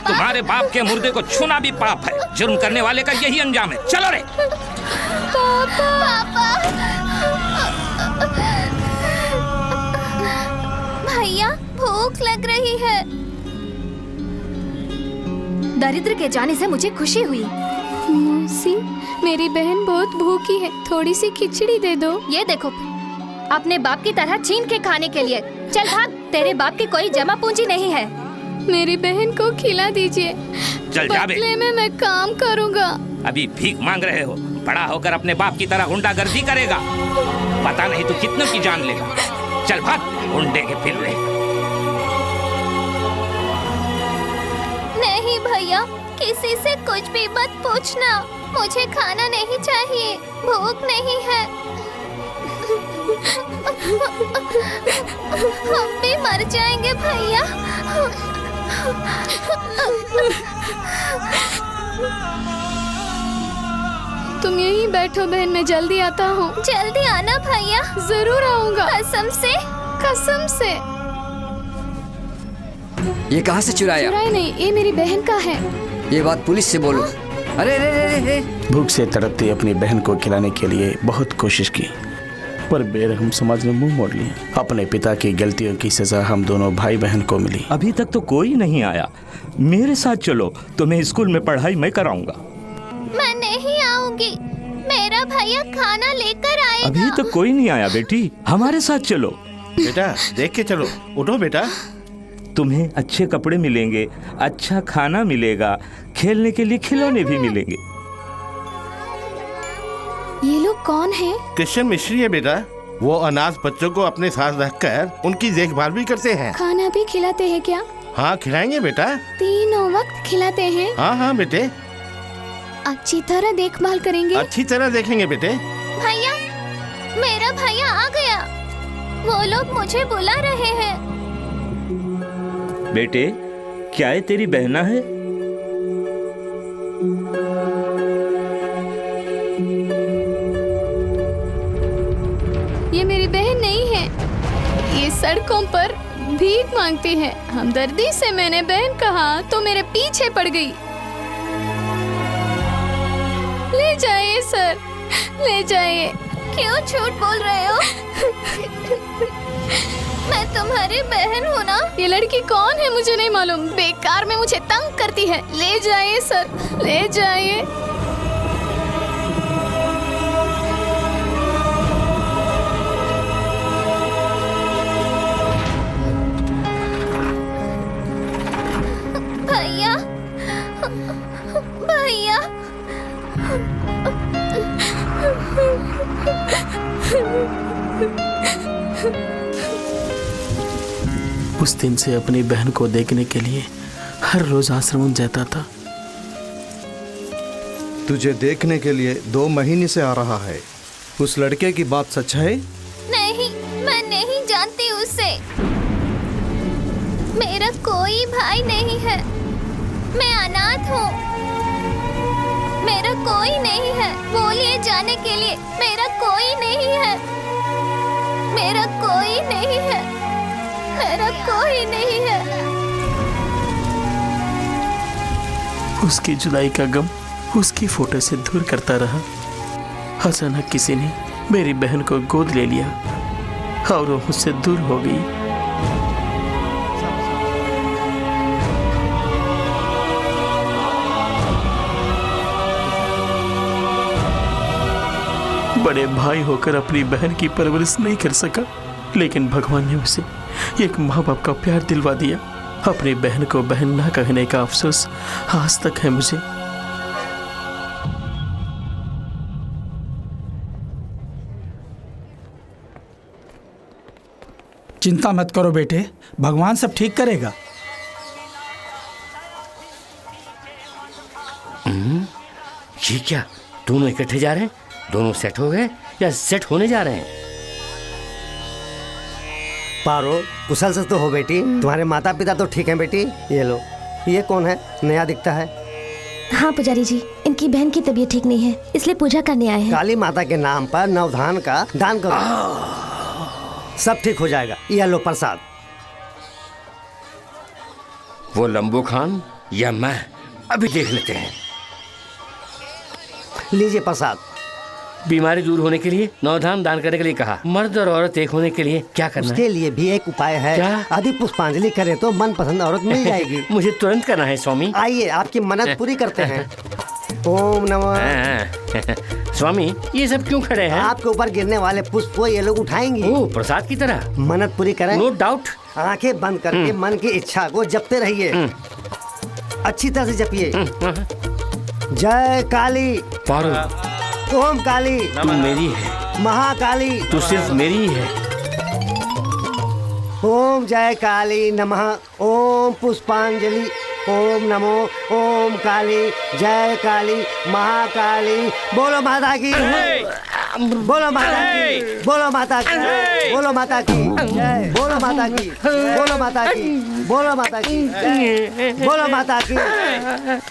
तुम्हारे बाप के मुर्दे को छूना भी पाप है। जुर्म करने वाले का यही अंजाम है। चलो रे। पापा। भैया भूख लग रही है। दरिद्र के जाने से मुझे खुशी हुई। मौसी, मेरी बहन बहुत भूखी है, थोड़ी सी खिचड़ी दे दो। ये देखो, अपने बाप की तरह छीन के खाने के लिए। चल भाग, तेरे बाप की कोई जमा पूंजी नहीं है। मेरी बहन को खिला दीजिए। चल जा बे। बदले में मैं काम करूँगा। अभी भीख मांग रहे हो, बड़ा होकर अपने बाप की तरह गुंडागर्दी करेगा। पता नहीं तू कितनों की जान लेगा। चल भाग, गुंडे के फिर रहे। नहीं भैया, किसी से कुछ भी मत पूछना। मुझे खाना नहीं चाहिए, भूख नहीं है। हम भी मर जाएंगे भैया। तुम यहीं बैठो बहन, मैं जल्दी आता हूँ। जल्दी आना भैया। जरूर आऊंगा। कसम से। कसम से। ये कहाँ से चुराया? चुराया नहीं, ये मेरी बहन का है। ये बात पुलिस से बोलो। अरे रे रे रे। भूख से तड़पती अपनी बहन को खिलाने के लिए बहुत कोशिश की, पर बेरहम समाज ने मुंह मोड़ लिया। अपने पिता की गलतियों की सजा हम दोनों भाई बहन को मिली। अभी तक तो कोई नहीं आया। मेरे साथ चलो, तुम्हें स्कूल में पढ़ाई मैं कराऊंगा। मैं नहीं आऊंगी, मेरा भैया खाना लेकर आएगा। अभी तक कोई नहीं आया बेटी, हमारे साथ चलो। बेटा देख के चलो, उठो बेटा। तुम्हें अच्छे कपड़े मिलेंगे, अच्छा खाना मिलेगा, खेलने के लिए खिलौने भी मिलेंगे। ये लोग कौन है? क्रिश्चियन मिस्ट्री है बेटा। वो अनाथ बच्चों को अपने साथ रखकर उनकी देखभाल भी करते हैं। खाना भी खिलाते हैं क्या? हाँ खिलाएंगे बेटा। तीनों वक्त खिलाते हैं? हाँ हाँ बेटे। अच्छी तरह देखभाल करेंगे? अच्छी तरह देखेंगे बेटे। भैया, मेरा भैया आ गया। वो लोग मुझे बुला रहे हैं। बेटे, क्या ये तेरी बहना है? ये मेरी बहन नहीं है। ये सड़कों पर भीख मांगती है। हमदर्दी से मैंने बहन कहा तो मेरे पीछे पड़ गई। ले जाइए सर, ले जाइए। क्यों झूठ बोल रहे हो? मैं तुम्हारी बहन हूँ ना। ये लड़की कौन है मुझे नहीं मालूम, बेकार में मुझे तंग करती है। ले जाइए सर, ले जाइए। भैया, भैया। उस दिन से अपनी बहन को देखने के लिए हर रोज आश्रम जाता था। तुझे देखने के लिए 2 महीने से आ रहा है। उस लड़के की बात सच है? नहीं, मैं नहीं जानती उसे। मेरा कोई भाई नहीं है। मैं अनाथ हूँ। मेरा कोई नहीं है। बोलिए जाने के लिए। मेरा कोई नहीं है। मेरा कोई नहीं है। मेरा कोई नहीं है। उसकी जुदाई का गम उसकी फोटो से दूर करता रहा। अचानक किसी ने मेरी बहन को गोद ले लिया और वो मुझसे दूर हो गई। बड़े भाई होकर अपनी बहन की परवरिश नहीं कर सका, लेकिन भगवान ने उसे एक माँ बाप का प्यार दिलवा दिया। अपनी बहन को बहन ना कहने का अफसोस आज तक है मुझे। चिंता मत करो बेटे, भगवान सब ठीक करेगा। ये क्या, दोनों इकट्ठे जा रहे हैं? दोनों सेट हो गए या सेट होने जा रहे हैं? पारो, कुशल से तो हो बेटी। तुम्हारे माता पिता तो ठीक हैं बेटी? ये लो, ये कौन है? नया दिखता है। हाँ पुजारी जी, इनकी बहन की तबीयत ठीक नहीं है, इसलिए पूजा करने आए हैं। काली माता के नाम पर नवधान का दान करो, सब ठीक हो जाएगा। ये लो प्रसाद। वो लंबू खान या मैं, अभी देख लेते हैं। लीजिए प्रसाद। बीमारी दूर होने के लिए नवधान दान करने के लिए कहा। मर्द और औरत एक होने के लिए क्या करना उसके है? लिए भी एक उपाय है। क्या? यदि पुष्पांजलि करें तो मनपसंद औरत मिल जाएगी। मुझे तुरंत करना है स्वामी। आइए, आपकी मन्नत पूरी करते हैं। ओम नमः। स्वामी, ये सब क्यों खड़े हैं? आपके ऊपर गिरने वाले पुष्प को ये लोग उठाएंगे। ओह, प्रसाद की तरह। मन्नत पूरी करें। No doubt. आंखें बंद करके मन की इच्छा को जपते रहिए। अच्छी तरह से जपिए। जय काली। पारो, ओम काली। तू मेरी है। महाकाली। तू सिर्फ मेरी ही है। ओम जय काली नमः। ओम पुष्पांजलि। ओम नमो ओम काली। जय काली महाकाली। बोलो माता की। बोलो माता की, बोलो माता की, बोलो माता की, बोलो माता की, बोलो माता की, बोलो माता की, बोलो माता की।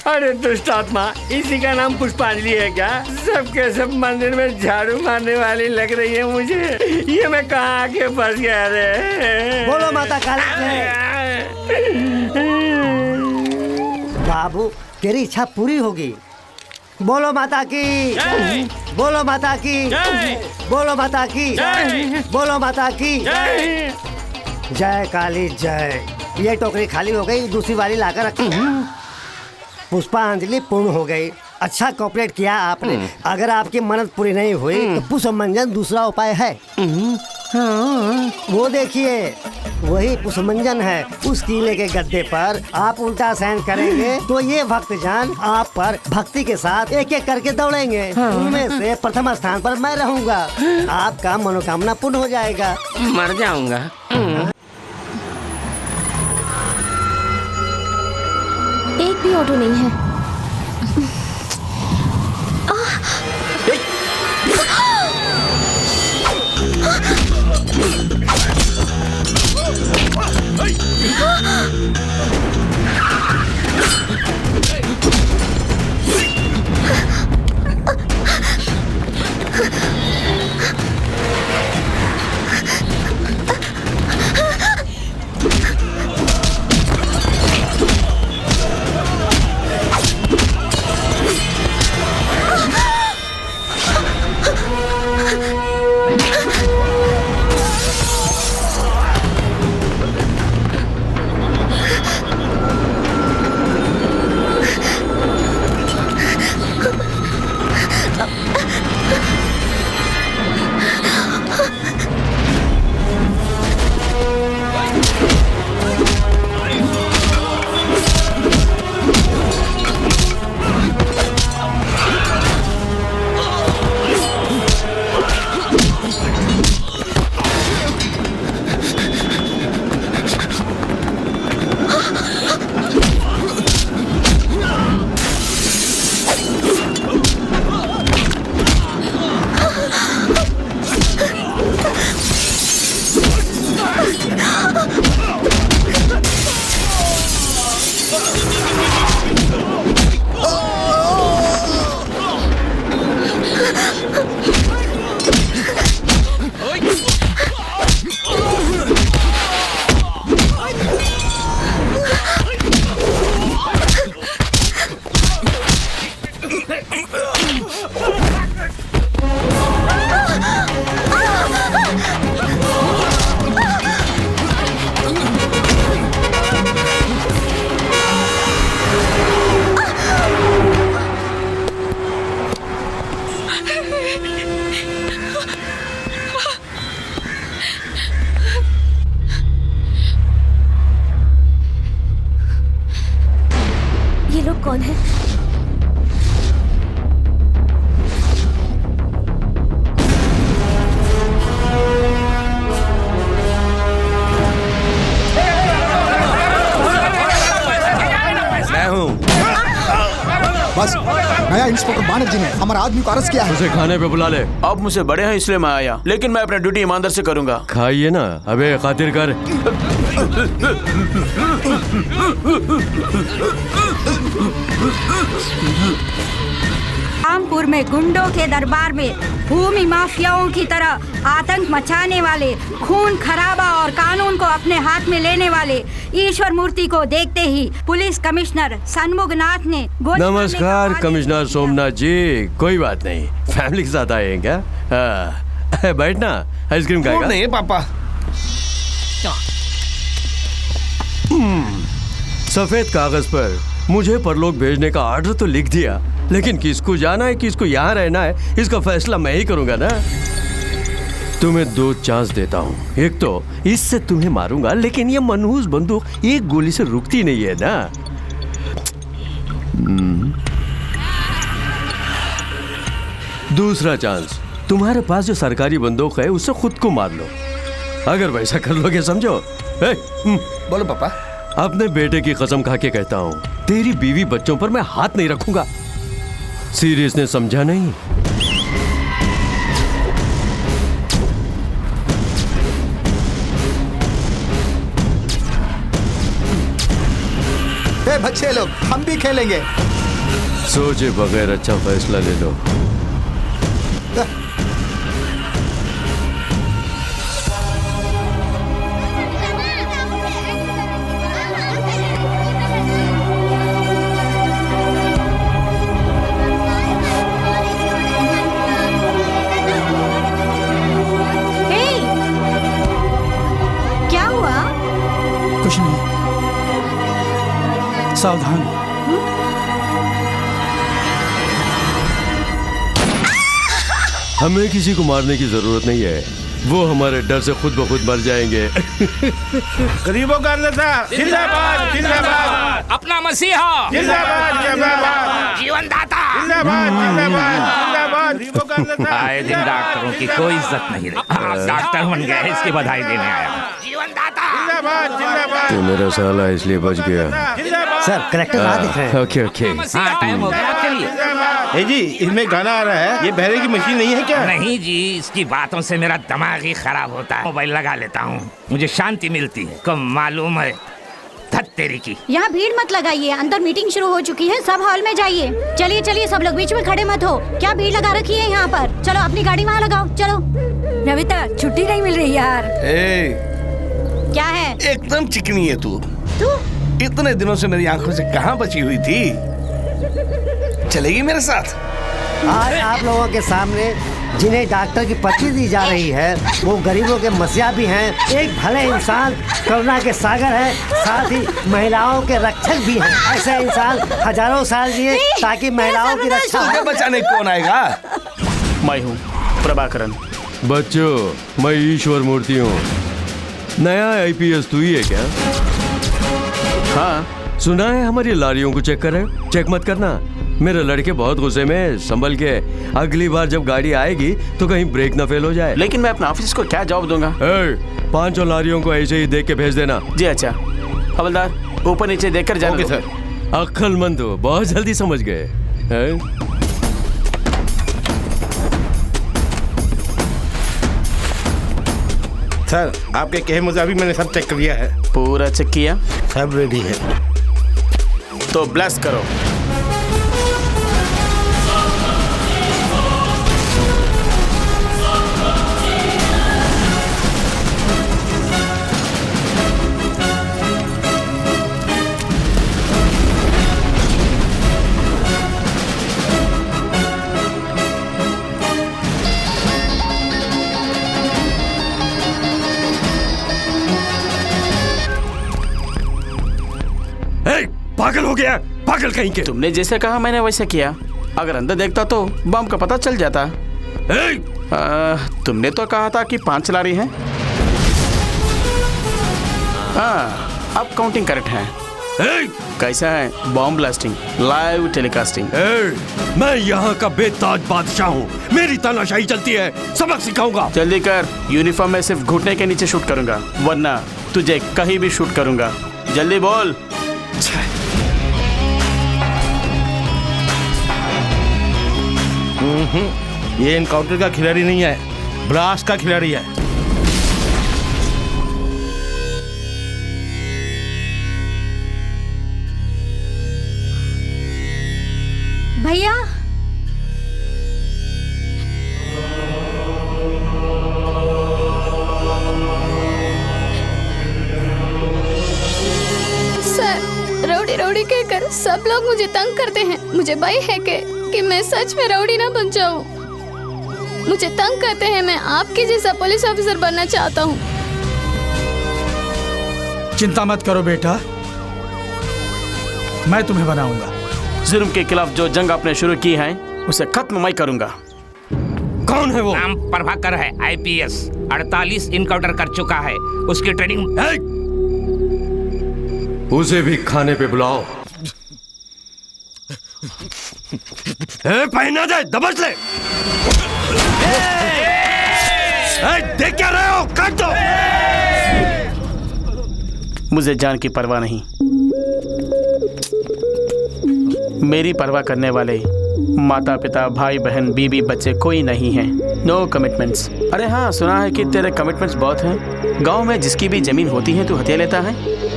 अरे दुष्ट आत्मा, इसी का नाम पुष्पांजलि है क्या? सबके सब मंदिर में झाड़ू मारने वाली लग रही है मुझे। ये मैं कहाँ आके फंस गया रे? बोलो माता काली। बाबू तेरी इच्छा पूरी होगी। बोलो माता की, बोलो माता की, बोलो माता की, बोलो माता की। जय काली जय। ये टोकरी खाली हो गई, दूसरी वाली लाकर रखी। पुष्पांजलि पूर्ण हो गई। अच्छा कोऑपरेट किया आपने। अगर आपकी मन्नत पूरी नहीं हुई तो पुष्पमंजन दूसरा उपाय है। वो देखिए, वही पुष्पमंजन है। उस किले के गद्दे पर आप उल्टा सहन करेंगे तो ये भक्तजन आप पर भक्ति के साथ एक एक करके दौड़ेंगे। उनमें से प्रथम स्थान पर मैं रहूंगा। आपका मनोकामना पूर्ण हो जाएगा। मर जाऊंगा। एक भी ऑटो नहीं है। ये लोग कौन है? मैं हूँ। बस नया इंस्पेक्टर बानर जी ने हमारे आदमी को अरेस्ट किया है। उसे खाने पे बुला ले। आप मुझसे बड़े हैं इसलिए मैं आया, लेकिन मैं अपना ड्यूटी ईमानदार से करूंगा। खाइए ना। अबे खातिर कर। रामपुर में गुंडों के दरबार में भूमि माफियाओं की तरह आतंक मचाने वाले, खून खराबा और कानून को अपने हाथ में लेने वाले ईश्वर मूर्ति को देखते ही पुलिस कमिश्नर सन्मुखनाथ ने नमस्कार कमिश्नर सोमनाथ जी। कोई बात नहीं, फैमिली के साथ आए हैं क्या? बैठना, आइसक्रीम खाएगा? नहीं पापा। सफेद कागज पर मुझे परलोक भेजने का आर्डर तो लिख दिया, लेकिन किसको जाना है, किसको यहाँ रहना है, इसका फैसला मैं ही करूंगा ना। तुम्हें 2 चांस देता हूँ। एक तो इससे तुम्हें मारूंगा, लेकिन ये मनहूस बंदूक एक गोली से रुकती नहीं है ना। दूसरा चांस, तुम्हारे पास जो सरकारी बंदूक है उससे खुद को मार लो। अगर वैसा कर लोगे समझो। बोलो पापा। अपने बेटे की कसम खा के कहता हूँ, तेरी बीवी बच्चों पर मैं हाथ नहीं रखूंगा। सीरियसनेस समझा नहीं? ए बच्चे लोग, हम भी खेलेंगे। सोचे बगैर अच्छा फैसला ले लो। क्या हुआ? कुछ नहीं, सावधान। हमें किसी को मारने की जरूरत नहीं है, वो हमारे डर से खुद ब खुद मर जाएंगे। गरीबों का नेता जिंदाबाद जिंदाबाद, अपना मसीहा जिंदाबाद जिंदाबाद, जीवन दाता जिंदाबाद जिंदाबाद जिंदाबाद, गरीबों का नेता। आए दिन डॉक्टरों की कोई इज्जत नहीं रही। आप डॉक्टर बन गए, इसकी बधाई देने आया। जीवन दाता जिंदाबाद जिंदाबाद। तो मेरा साला इसलिए बच गया। सर कलेक्टर वहाँ दिख रहे हैं। Okay okay. हाँ, टाइम हो गया, चलिए। जी, इसमें गाना आ रहा है, ये बहरे की मशीन नहीं है क्या? नहीं जी, इसकी बातों से मेरा दिमाग ही खराब होता है। मोबाइल लगा लेता हूँ, मुझे शांति मिलती है। कब मालूम है धत तेरी की। यहाँ भीड़ मत लगाइए, अंदर मीटिंग शुरू हो चुकी है, सब हॉल में जाइए। चलिए चलिए, सब लोग बीच में खड़े मत हो। क्या भीड़ लगा रखी है यहाँ पर? चलो अपनी गाड़ी वहाँ लगाओ, चलो। नविता, छुट्टी नहीं मिल रही यार। क्या है? एकदम चिकनी है तू। इतने दिनों से मेरी आंखों से कहाँ बची हुई थी? चलेगी मेरे साथ? आज आप लोगों के सामने जिन्हें डॉक्टर की पर्ची दी जा रही है, वो गरीबों के मसीहा भी हैं, एक भले इंसान, करुणा के सागर हैं, साथ ही महिलाओं के रक्षक भी हैं। ऐसे इंसान हजारों साल जिए ताकि महिलाओं की रक्षा हो। बचाने कौन आएगा? मैं हूँ प्रभाकरन। बच्चों, मैं ईश्वर मूर्ति हूँ। नया आईपीएस तू ही है क्या? हाँ, सुना है हमारी लारियों को चेक करे। चेक मत करना, मेरे लड़के बहुत गुस्से में, संभल के। अगली बार जब गाड़ी आएगी तो कहीं ब्रेक ना फेल हो जाए। लेकिन मैं अपने ऑफिस को क्या जवाब दूंगा? 5 लारियों को ऐसे ही देख के भेज देना। जी अच्छा। हवलदार, ऊपर नीचे देखकर जाना। Okay sir. अक्लमंद हो, बहुत जल्दी समझ गए। सर, आपके कहे मुताबिक मैंने सब चेक कर लिया है। पूरा चेक किया? सब रेडी है। तो ब्लेस करो। पागल हो गया, पागल कहीं के। तुमने जैसे कहा मैंने वैसे किया। अगर अंदर देखता तो बम का पता चल जाता। तुमने तो कहा था कि 5 लारी हैं। हाँ, अब काउंटिंग करेक्ट है। कैसा है बॉम्ब ब्लास्टिंग, लाइव टेलीकास्टिंग? मैं यहाँ का बेताज बादशाह हूँ, मेरी तानाशाही चलती है, सबक सिखाऊंगा। जल्दी कर, यूनिफॉर्म में सिर्फ घुटने के नीचे शूट करूंगा, वरना तुझे कहीं भी शूट करूंगा। जल्दी बोल। ये एनकाउंटर का खिलाड़ी नहीं है, ब्लास्ट का खिलाड़ी है। भैया, सर, रौडी रौडी कहकर सब लोग मुझे तंग करते हैं। मुझे भय है कि मैं सच में रौडी ना बन जाऊं। मुझे तंग करते हैं, मैं आपके जैसा पुलिस ऑफिसर बनना चाहता हूं। चिंता मत करो बेटा, मैं तुम्हें बनाऊंगा। जुर्म के खिलाफ जो जंग आपने शुरू की है उसे खत्म मैं करूंगा। कौन है वो? नाम प्रभाकर है, आईपीएस, 48 इनकाउंटर कर चुका है। उसकी ट्रेनिंग। उसे भी खाने पे बुलाओ। पहना दे, दबच ले। देख क्या रहे हो? काट दो। मुझे जान की परवाह नहीं, मेरी परवाह करने वाले माता पिता भाई बहन बीबी बच्चे कोई नहीं है। No commitments. अरे हाँ, सुना है कि तेरे कमिटमेंट्स बहुत हैं। गांव में जिसकी भी जमीन होती है तू हथिया लेता है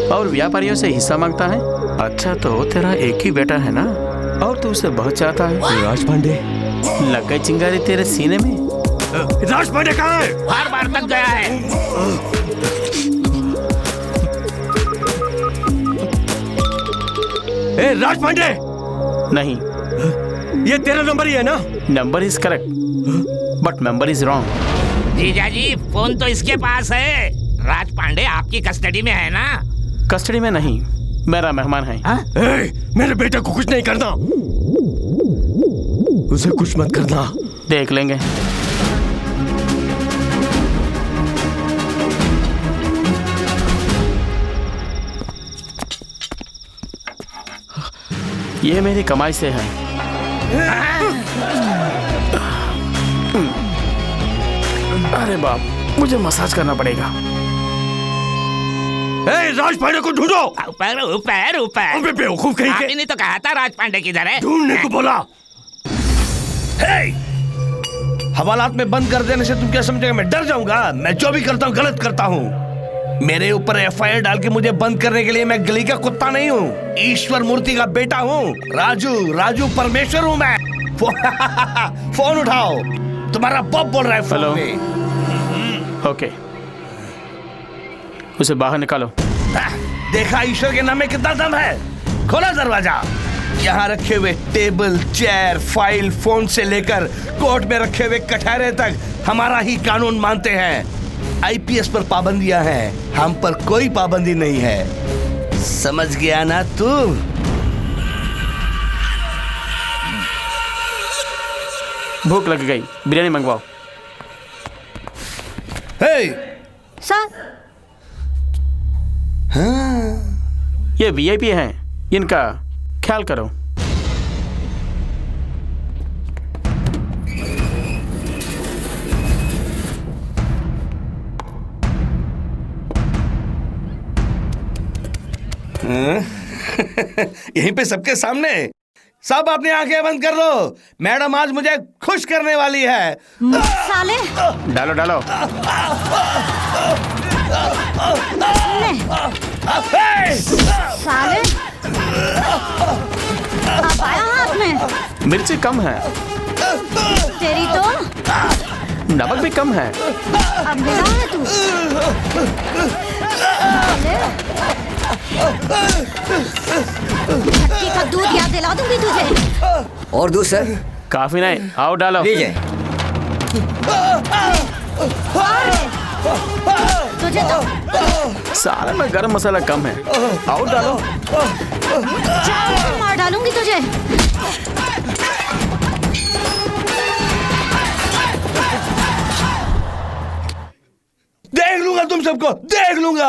और व्यापारियों से हिस्सा मांगता है। अच्छा तो तेरा एक ही बेटा है ना, और तू उसे बहुत चाहता है। राज पांडे, लग गई चिंगारी तेरे सीने में। राज पांडे कहाँ है? हर बार तक गया है। ए राज पांडे! नहीं, ये तेरा नंबर ही है ना? Number is correct but number is wrong. जीजा जी फोन तो इसके पास है। राज पांडे आपकी कस्टडी में है ना? कस्टडी में नहीं, मेरा मेहमान है। मेरे बेटे को कुछ नहीं करना, उसे कुछ मत करना। देख लेंगे। ये मेरी कमाई से है। अरे बाप, मुझे मसाज करना पड़ेगा। राज पांडे को ढूंढो। ऊपर ऊपर ऊपर। बेवकूफ कहीं के। आपने तो कहा था राज पांडे किधर है? ढूंढने को बोला। हवालात में बंद कर देने से तुम क्या समझोगे मैं डर जाऊंगा? मैं जो भी करता हूँ गलत करता हूँ। मेरे ऊपर एफआईआर डाल के मुझे बंद करने के लिए मैं गली का कुत्ता नहीं हूँ, ईश्वर मूर्ति का बेटा हूँ। राजू परमेश्वर हूँ मैं। फोन उठाओ, तुम्हारा पॉप बोल रहा है फोन में। ओके, उसे बाहर निकालो। देखा ईश्वर के नाम में कितना दम है? खोला दरवाजा। यहाँ रखे हुए टेबल, चेयर, फाइल, फोन से लेकर कोर्ट में रखे हुए कटहरे तक हमारा ही कानून मानते हैं। आईपीएस पर पाबंदियां हैं, हम पर कोई पाबंदी नहीं है। समझ गया ना तू? भूख लग गई, बिरयानी मंगवाओ। सर। ये वीआईपी हैं, इनका ख्याल करो। यहीं पे सबके सामने। सब अपनी आंखें बंद कर लो, मैडम आज मुझे खुश करने वाली है। साले! डालो डालो। साले! अब आया हाथ में। मिर्ची कम है। तेरी तो नमक भी कम है। अब मिला है तू। धक्की का दूध याद दिला दूंगी तुझे। और दूध सर? काफी नहीं, आओ डालो। लीजिए। तुझे तो सारे में गरम मसाला कम है, आओ डालो। मार डालूंगी तुझे। देख लूंगा तुम सबको, देख लूंगा।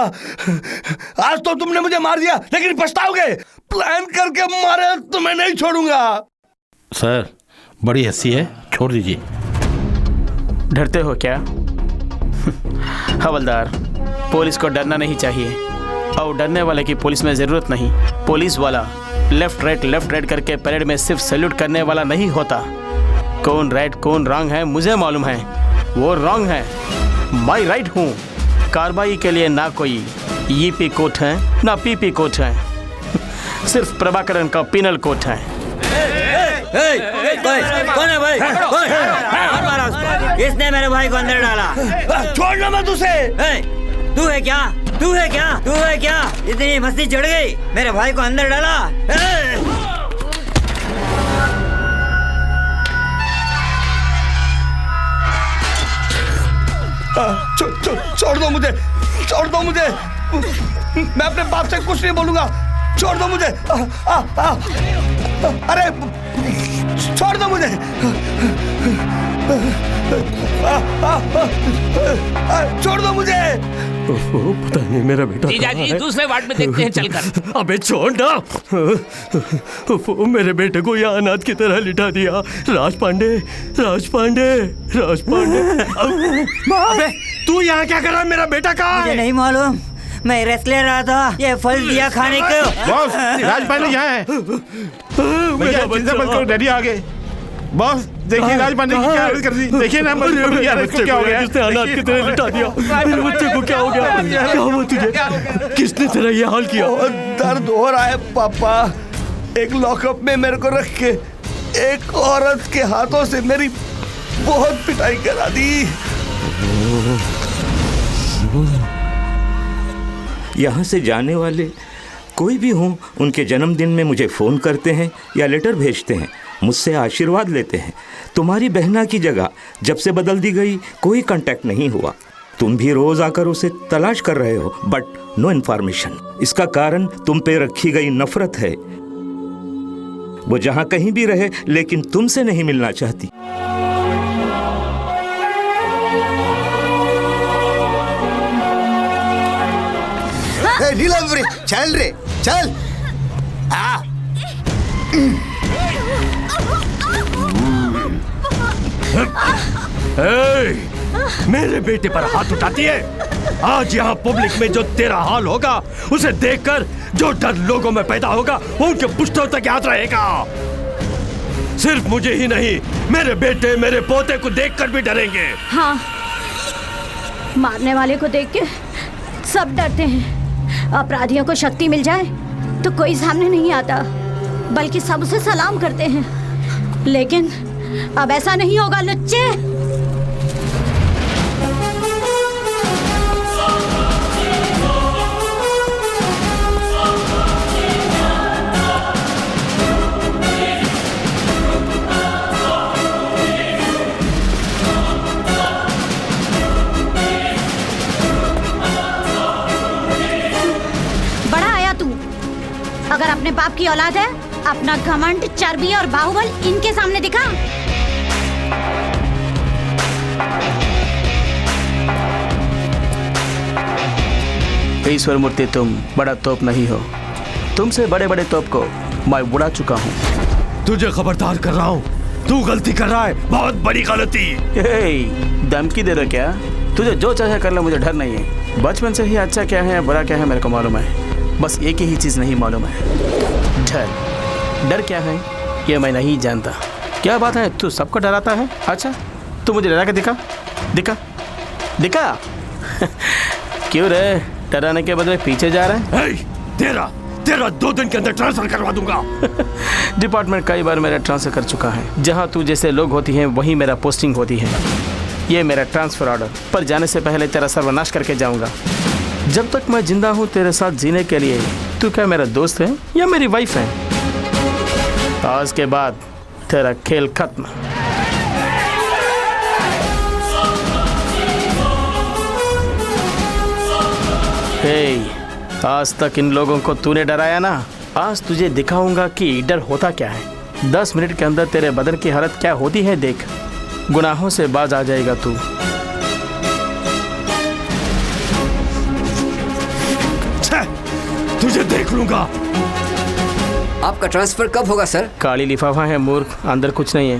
आज तो तुमने मुझे मार दिया, लेकिन पछताओगे। प्लान करके मारे तुम्हें नहीं छोड़ूंगा। सर बड़ी हंसी है, छोड़ दीजिए। डरते हो क्या? हवलदार, पुलिस को डरना नहीं चाहिए, और डरने वाले की पुलिस में जरूरत नहीं। पुलिस वाला लेफ्ट राइट करके परेड में सिर्फ सैल्यूट करने वाला नहीं होता। कौन राइट कौन रॉन्ग है मुझे मालूम है। वो रॉन्ग है, मैं राइट हूँ। कार्रवाई के लिए ना कोई ईपी कोर्ट है ना पीपी कोर्ट है, सिर्फ प्रभाकरन का पिनल कोर्ट है। कौन है भाई? किसने मेरे भाई को अंदर डाला? छोड़ना मत उसे। तू है क्या? तू है क्या? तू है क्या? इतनी मस्ती चढ़ गई, मेरे भाई को अंदर डाला। छोड़ दो मुझे, छोड़ दो मुझे। मैं अपने बाप से कुछ नहीं बोलूंगा, छोड़ दो मुझे। अरे छोड़ दो मुझे। छोड़ दो मुझे। पता नहीं मेरा बेटा जीजा जी दूसरे वार्ड में देखते हैं चलकर। अबे छोड़ ना। मेरे बेटे को यहाँ अनाथ की तरह लिटा दिया। राज पांडे, राज पांडे, राज पांडे। अबे तू यहाँ क्या कर रहा है? मेरा बेटा कहाँ है? मुझे नहीं मालूम, मैं रेस्ट ले रहा था, ये फल दिया खाने को। बॉस, राज पांडे यहाँ है। भैया चिंता मत करो, डैडी आ गए। बॉस देखिए राज पांडे की क्या हालत कर दी। देखिए ना बच्चे क्या हो गया? किसने अनाथ की तरह लिटा दिया? मेरे बच्चे को क्या हो गया? क्या हुआ तुझे? किसने तेरा ये हाल किया? दर्द हो रहा है पापा। एक लॉकअप में मेरे को रख के एक औरत के हाथों से मेरी बहुत पिटाई करा दी। यहाँ से जाने वाले कोई भी हों, उनके जन्मदिन में मुझे फ़ोन करते हैं या लेटर भेजते हैं, मुझसे आशीर्वाद लेते हैं। तुम्हारी बहना की जगह जब से बदल दी गई कोई कांटेक्ट नहीं हुआ। तुम भी रोज़ आकर उसे तलाश कर रहे हो, बट नो इन्फॉर्मेशन। इसका कारण तुम पे रखी गई नफरत है। वो जहाँ कहीं भी रहे, लेकिन तुमसे नहीं मिलना चाहती। नीलम, चल रे चल। मेरे बेटे पर हाथ उठाती है। आज यहाँ पब्लिक में जो तेरा हाल होगा उसे देखकर जो डर लोगों में पैदा होगा वो उनके पुश्तों तक याद रहेगा। सिर्फ मुझे ही नहीं, मेरे बेटे मेरे पोते को देखकर भी डरेंगे। हाँ, मारने वाले को देख के सब डरते हैं। अपराधियों को शक्ति मिल जाए तो कोई सामने नहीं आता, बल्कि सब उसे सलाम करते हैं। लेकिन अब ऐसा नहीं होगा लुच्चे। अगर अपने बाप की औलाद है, अपना घमंड, चर्बी और बाहुबल इनके सामने दिखा। ईश्वर मूर्ति, तुम बड़ा तोप नहीं हो। तुमसे बड़े बड़े तोप को मैं उड़ा चुका हूँ। तुझे खबरदार कर रहा हूँ, तू गलती कर रहा है, बहुत बड़ी गलती। धमकी दे रहे क्या? तुझे जो चाहे कर ले, मुझे डर नहीं है। बचपन से ही अच्छा क्या है बुरा क्या है मेरे को मालूम है। बस एक ही चीज़ नहीं मालूम है, डर। डर क्या है ये मैं नहीं जानता। क्या बात है, तू सबको डराता है? अच्छा, तू मुझे डरा के दिखा दिखा दिखा। क्यों रे, डराने के बदले पीछे जा रहा है? तेरा 2 दिन के अंदर ट्रांसफर करवा दूंगा। डिपार्टमेंट कई बार मेरा ट्रांसफर कर चुका है। जहाँ तू जैसे लोग होती हैं वहीं मेरा पोस्टिंग होती है। ये मेरा ट्रांसफर ऑर्डर, पर जाने से पहले तेरा सर्वनाश करके जाऊंगा। जब तक मैं जिंदा हूँ तेरे साथ जीने के लिए तू क्या मेरा दोस्त है या मेरी वाइफ है? आज के बाद तेरा खेल खत्म। आज तक इन लोगों को तूने डराया ना, आज तुझे दिखाऊंगा कि डर होता क्या है। 10 मिनट के अंदर तेरे बदन की हालत क्या होती है देख। गुनाहों से बाज आ जाएगा तू। तुझे देख लूंगा। आपका ट्रांसफर कब होगा सर? काली लिफाफा है मूर्ख, अंदर कुछ नहीं है।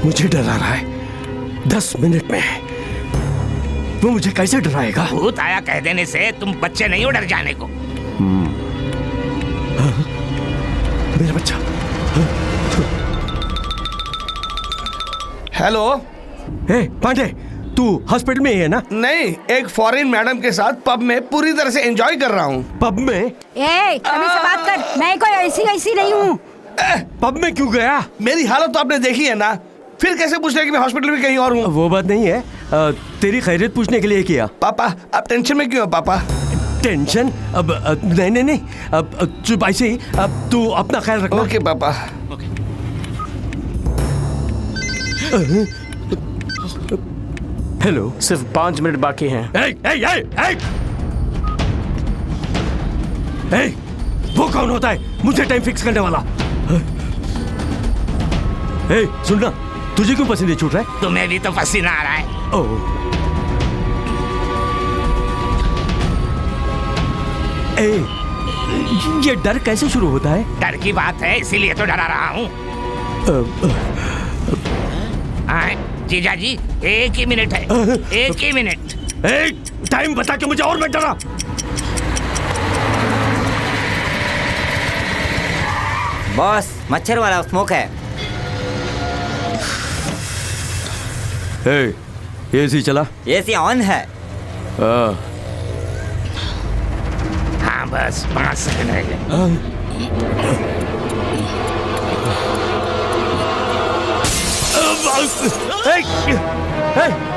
मुझे डरा रहा है 10 मिनट में। वो मुझे कैसे डराएगा? भूत आया कह देने से तुम बच्चे नहीं हो डर जाने को। मेरा बच्चा। हेलो। पांडे, तू हॉस्पिटल में ही है ना? नहीं, एक फॉरेन मैडम के साथ पब में पूरी तरह से एंजॉय कर रहा हूँ। पब में? अभी से बात कर, मैं कोई ऐसी नहीं हूँ। पब में क्यों गया? मेरी हालत तो आपने देखी है ना, फिर कैसे पूछ रहे कि मैं हॉस्पिटल में कहीं और हूँ? वो बात नहीं है, तेरी खैरियत पूछने के लिए किया। पापा, आप टेंशन में क्यों हो पापा? टेंशन? अब नहीं, अब चुप ऐसे ही। अब तू अपना ख्याल रखना। ओके पापा। हेलो, सिर्फ 5 मिनट बाकी हैं। वो कौन होता है मुझे टाइम फिक्स करने वाला? सुनना, तुझे क्यों पसीने छूट रहा है? तुम्हें भी तो पसीना आ रहा है। ये डर कैसे शुरू होता है? डर की बात है इसीलिए तो डरा रहा हूँ। जीजा जी, 1 ही मिनट है, 1 ही मिनट। टाइम बता के मुझे और मत डरा। बॉस, मच्छर वाला स्मोक है। एसी चला? एसी ऑन है। हाँ बस 5 सेकंड रह गए।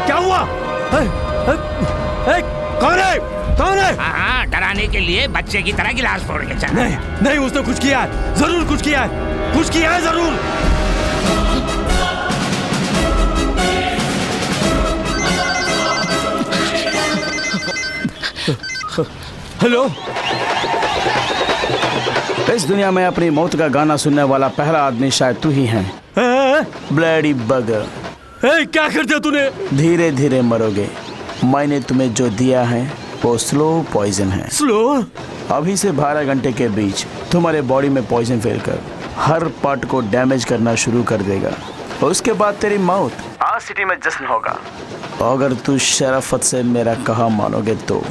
क्या हुआ? कौन है? कौन है? हाँ, डराने के लिए बच्चे की तरह गिलास फोड़ के चला। नहीं नहीं, उसने कुछ किया है, जरूर कुछ किया है, कुछ किया है जरूर। हेलो, इस दुनिया में अपनी मौत का गाना सुनने वाला पहला आदमी शायद तू ही है। ब्लडी बगर। क्या कर दिया तूने? धीरे धीरे मरोगे। मैंने तुम्हें जो दिया है वो स्लो पॉइजन है। स्लो? अभी से 12 घंटे के बीच तुम्हारे बॉडी में पॉइजन फैलकर हर पार्ट को डैमेज करना शुरू कर देगा। उसके बाद तेरी मौत। आज सिटी में जश्न होगा। अगर तू शराफत से मेरा कहा मानोगे तो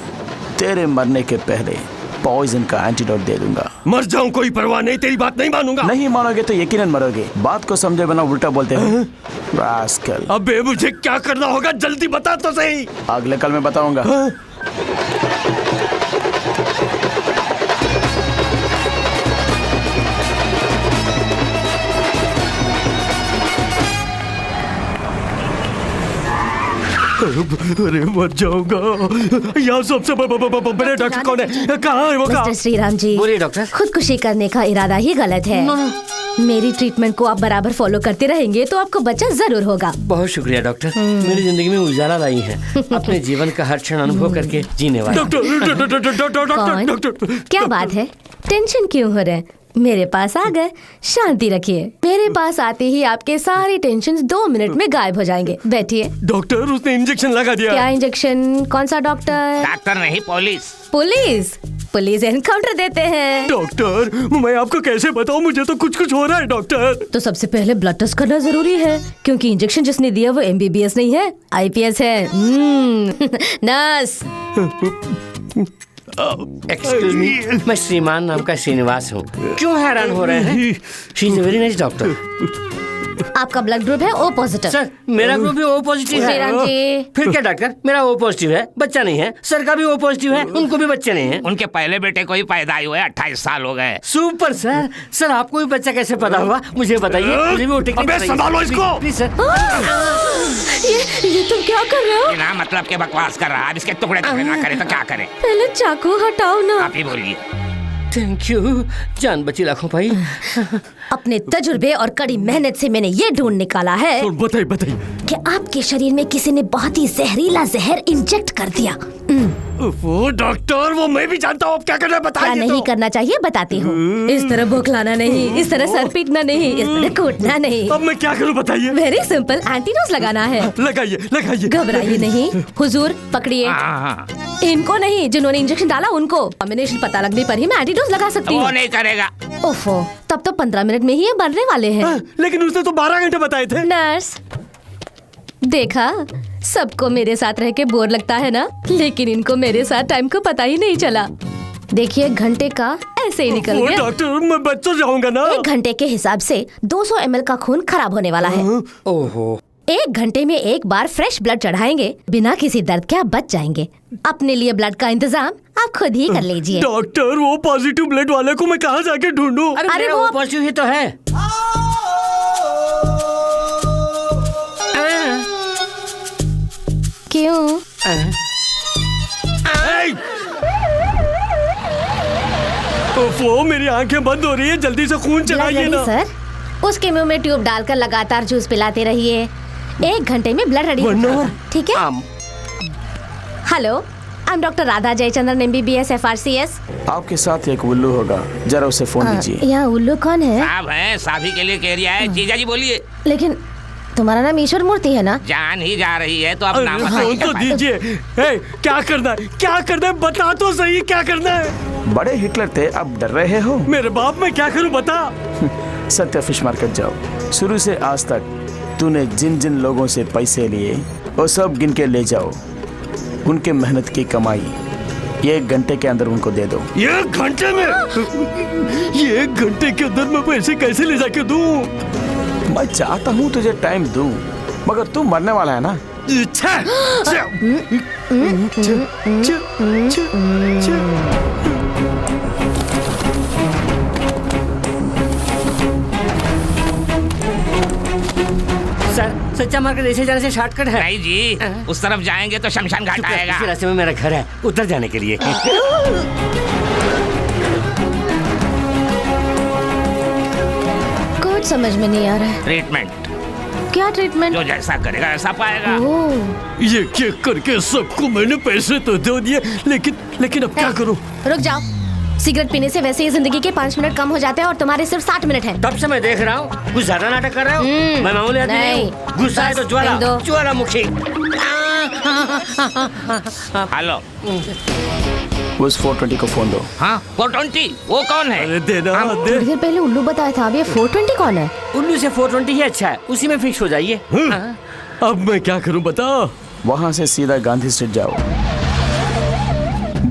तेरे मरने के पहले पॉइजन का एंटीडोट दे दूंगा। मर जाऊं कोई परवाह नहीं, तेरी बात नहीं मानूंगा। नहीं मानोगे तो यकीनन मरोगे। बात को समझे बिना उल्टा बोलते हो। रास्कल। अबे मुझे क्या करना होगा जल्दी बता तो सही। अगले कल मैं बताऊंगा। अरे मर जाऊंगा। यहाँ सबसे बड़े डॉक्टर कौन है? कहाँ है वो? मिस्टर श्रीराम जी, बोलिए डॉक्टर। खुदकुशी करने का इरादा ही गलत है। मेरी ट्रीटमेंट को आप बराबर फॉलो करते रहेंगे तो आपको बच्चा जरूर होगा। बहुत शुक्रिया डॉक्टर, मेरी जिंदगी में उजाला लाई है। अपने जीवन का हर क्षण अनुभव करके जीने वाला। डॉक्टर, क्या बात है? टेंशन क्यों हो रहे हैं? मेरे पास आ गए, शांति रखिए। मेरे पास आते ही आपके सारे टेंशन 2 मिनट में गायब हो जाएंगे। बैठिए। डॉक्टर, उसने इंजेक्शन लगा दिया। क्या इंजेक्शन? कौन सा डॉक्टर? डॉक्टर नहीं, पुलिस। पुलिस? पुलिस एनकाउंटर देते हैं। डॉक्टर, मैं आपको कैसे बताऊं? मुझे तो कुछ हो रहा है डॉक्टर। तो सबसे पहले ब्लड टेस्ट करना जरूरी है, क्योंकि इंजेक्शन जिसने दिया वो MBBS नहीं है, IPS है। नर्स। एक्सक्यूज मी, मैं श्रीमान नाम का श्रीनिवास हूँ। क्यों हैरान हो रहे हैं? She is a very nice doctor. आपका ब्लड ग्रुप है O पॉजिटिव। सर, मेरा ग्रुप भी O पॉजिटिव है। श्रीराम जी। फिर क्या डॉक्टर, मेरा O पॉजिटिव है, बच्चा नहीं है। सर का भी O पॉजिटिव है, उनको भी बच्चे नहीं है। उनके पहले बेटे को ही पैदा हुए 28 साल हो गए। Super sir. सर आपको भी बच्चा कैसे पता हुआ, मुझे बताइए। अबे संभालो इसको। Please sir. ये तुम क्या कर रहे हो? बिना मतलब के बकवास कर रहा है। अब इसके टुकड़े टुकड़े ना करे तो क्या करे? पहले चाकू हटाओ ना। आप ही बोलिए। थैंक यू, जान बची लाखों भाई। अपने तजुर्बे और कड़ी मेहनत से मैंने ये ढूंढ निकाला है बताइए कि आपके शरीर में किसी ने बहुत ही जहरीला जहर इंजेक्ट कर दिया। वो डॉक्टर, वो मैं भी जानता हूँ। क्या करना है बताइए। क्या नहीं करना चाहिए बताती हूँ। इस तरह बौखलाना नहीं, इस तरह सर पीटना नहीं, इस तरह कूटना नहीं। अब मैं क्या करूँ बताइए। वेरी सिंपल, एंटीडोज लगाना है। लगाइए। घबराइए नहीं। हुजूर पकड़िए। इनको नहीं, जिन्होंने इंजेक्शन डाला उनको। कॉम्बिनेशन पता लगने पर ही मैं एंटीडोज लगा सकती हूँ। वो नहीं करेगा। ओफो, तब तो 15 मिनट में ही ये बनने वाले हैं। लेकिन उसने तो 12 घंटे बताए थे। नर्स, देखा, सबको मेरे साथ रह के बोर लगता है ना, लेकिन इनको मेरे साथ टाइम को पता ही नहीं चला। देखिए, घंटे का ऐसे ही निकल गया। डॉक्टर, मैं बच तो जाऊंगा ना। 1 घंटे के हिसाब से 200 ml का खून खराब होने वाला है। ओहो। 1 घंटे में एक बार फ्रेश ब्लड चढ़ाएंगे, बिना किसी दर्द के आप बच जाएंगे। अपने लिए ब्लड का इंतजाम आप खुद ही कर लीजिए। डॉक्टर, वो पॉजिटिव ब्लड वाले को मैं कहाँ जाके ढूंढूं? अरे वो पॉजिटिव ही तो है। क्यों? वो मेरी आंखें बंद हो रही है, जल्दी से खून चढ़ाइए ना। सर, उसके मुंह में ट्यूब डालकर लगातार जूस पिलाते रहिए। 1 घंटे में ब्लड रेडी होगा, ठीक है? Hello, I am doctor Radha Jayachandran MBBS FRCS। आपके साथ एक उल्लू होगा, जरा उसे फोन दीजिए। यहाँ उल्लू कौन है? साहब है, साभी के लिए कह रिया है। जीजा जी बोलिए। लेकिन तुम्हारा नाम ईश्वर मूर्ति है ना? जान ही जा रही है तो अब नाम फोन तो दीजिए। क्या करना है? क्या करना है? बता तो सही, क्या करना है? बड़े हिटलर थे, अब डर रहे हो? मेरे बाप, मैं क्या करूं बता। सत्य फिश मार्केट जाओ। शुरू से आज तक तूने जिन जिन लोगों से पैसे लिए वो सब गिन के ले जाओ। उनके मेहनत की कमाई 1 घंटे के अंदर उनको दे दो। 1 घंटे में? ये 1 घंटे के अंदर मैं पैसे कैसे ले जाके दूं? मैं चाहता हूँ तुझे टाइम दूं, मगर तू मरने वाला है ना। सर सच्चा मार्केट ऐसे जाने से शॉर्टकट है। नहीं जी, उस तरफ जाएंगे तो शमशान घाट आएगा। इसी रास्ते में मेरा घर है, उधर जाने के लिए। कुछ समझ में नहीं आ रहा है। ट्रीटमेंट। क्या ट्रीटमेंट? जो जैसा करेगा वैसा पाएगा। ये चेक करके सबको मैंने पैसे तो दे दिए, लेकिन अब क्या करूं? रुक जाओ। सिगरेट पीने से वैसे ही जिंदगी के 5 मिनट कम हो जाते हैं और तुम्हारे सिर्फ 60 मिनट हैं। तब से मैं देख रहा हूँ कुछ ज्यादा नाटक कर रहे हो। मैं मामूली आदमी नहीं हूँ। गुस्सा है तो ज्वालामुखी। हेलो, उस 420 को फोन दो। हाँ 420, वो कौन है? अरे देना दे। थोड़ी देर पहले उल्लू बताया था, अब ये 420 कौन है? उल्लू से 420 ही अच्छा है, उसी में फिक्स हो जाइए। अब मैं क्या करूं बताओ? वहाँ से सीधा गांधी स्ट्रीट जाओ।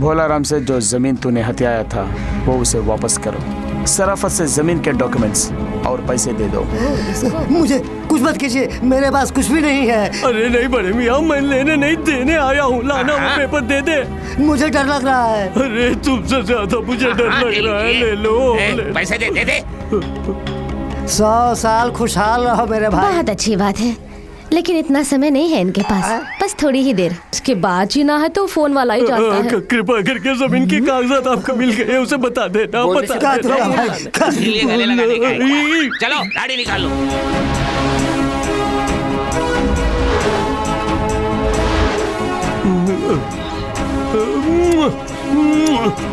भोलाराम से जो जमीन तूने हथियाया था वो उसे वापस करो। सराफत से जमीन के डॉक्यूमेंट्स और पैसे दे दो। मुझे कुछ मत कीजिए, मेरे पास कुछ भी नहीं है। अरे नहीं बड़े मियाँ, मैं लेने नहीं देने आया हूँ। लाना वो पेपर दे दे। मुझे डर लग रहा है। अरे तुमसे ज्यादा मुझे डर लग रहा है। ले लो, पैसे दे दे। 100 साल खुशहाल रहो मेरे भाई। बहुत अच्छी बात है, लेकिन इतना समय नहीं है इनके पास, बस थोड़ी ही देर। उसके बाद जीना है तो फोन वाला ही जानता है। कृपा करके जमीन के कागजात आपको मिल गए, उसे बता देना। गले लगाने का है। चलो गाड़ी निकालो।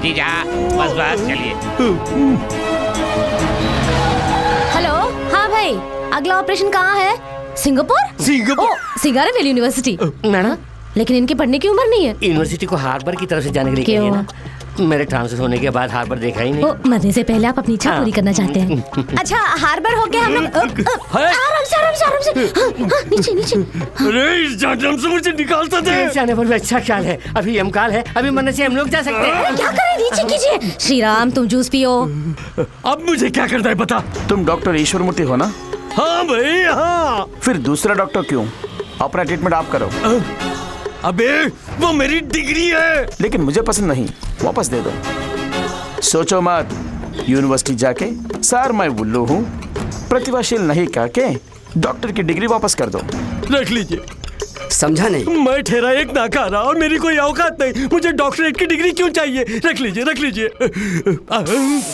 जीजा बस चलिए। हेलो, हाँ भाई, अगला ऑपरेशन कहाँ है? सिंगापुर? सिंगारा वैली यूनिवर्सिटी। मैडम, लेकिन इनकी पढ़ने की उम्र नहीं है। यूनिवर्सिटी को हार्बर की तरफ से जाने के लिए क्यों? ना। मेरे ट्रांसफर होने के बाद हार्बर देखा ही नहीं। मरने से पहले आप अपनी इच्छा पूरी करना चाहते हैं। अच्छा, हार्बर हो गया हम लोग। आराम से। नीचे। अरे इस जानम से मुझे निकालता थे। जाने पर भी अच्छा ख्याल है। अभी यमकाल है, अभी मरने से हम लोग जा सकते हैं। क्या करें? नीचे कीजिए। श्री राम, तुम जूस पियो। अब मुझे क्या करना है बता। तुम डॉक्टर ईश्वर मूर्ति हो ना? हाँ भाई हाँ। फिर दूसरा डॉक्टर क्यों? अपना ट्रीटमेंट आप करो। अबे वो मेरी डिग्री है। लेकिन मुझे पसंद नहीं, वापस दे दो। सोचो मत, यूनिवर्सिटी जाके सर मैं उल्लू हूँ, प्रतिभाशील नहीं कह के डॉक्टर की डिग्री वापस कर दो। रख लीजिए। समझा नहीं? मैं ठहरा एक नाकारा और मेरी कोई औकात नहीं। मुझे डॉक्टरेट की डिग्री क्यों चाहिए? रख लीजिए।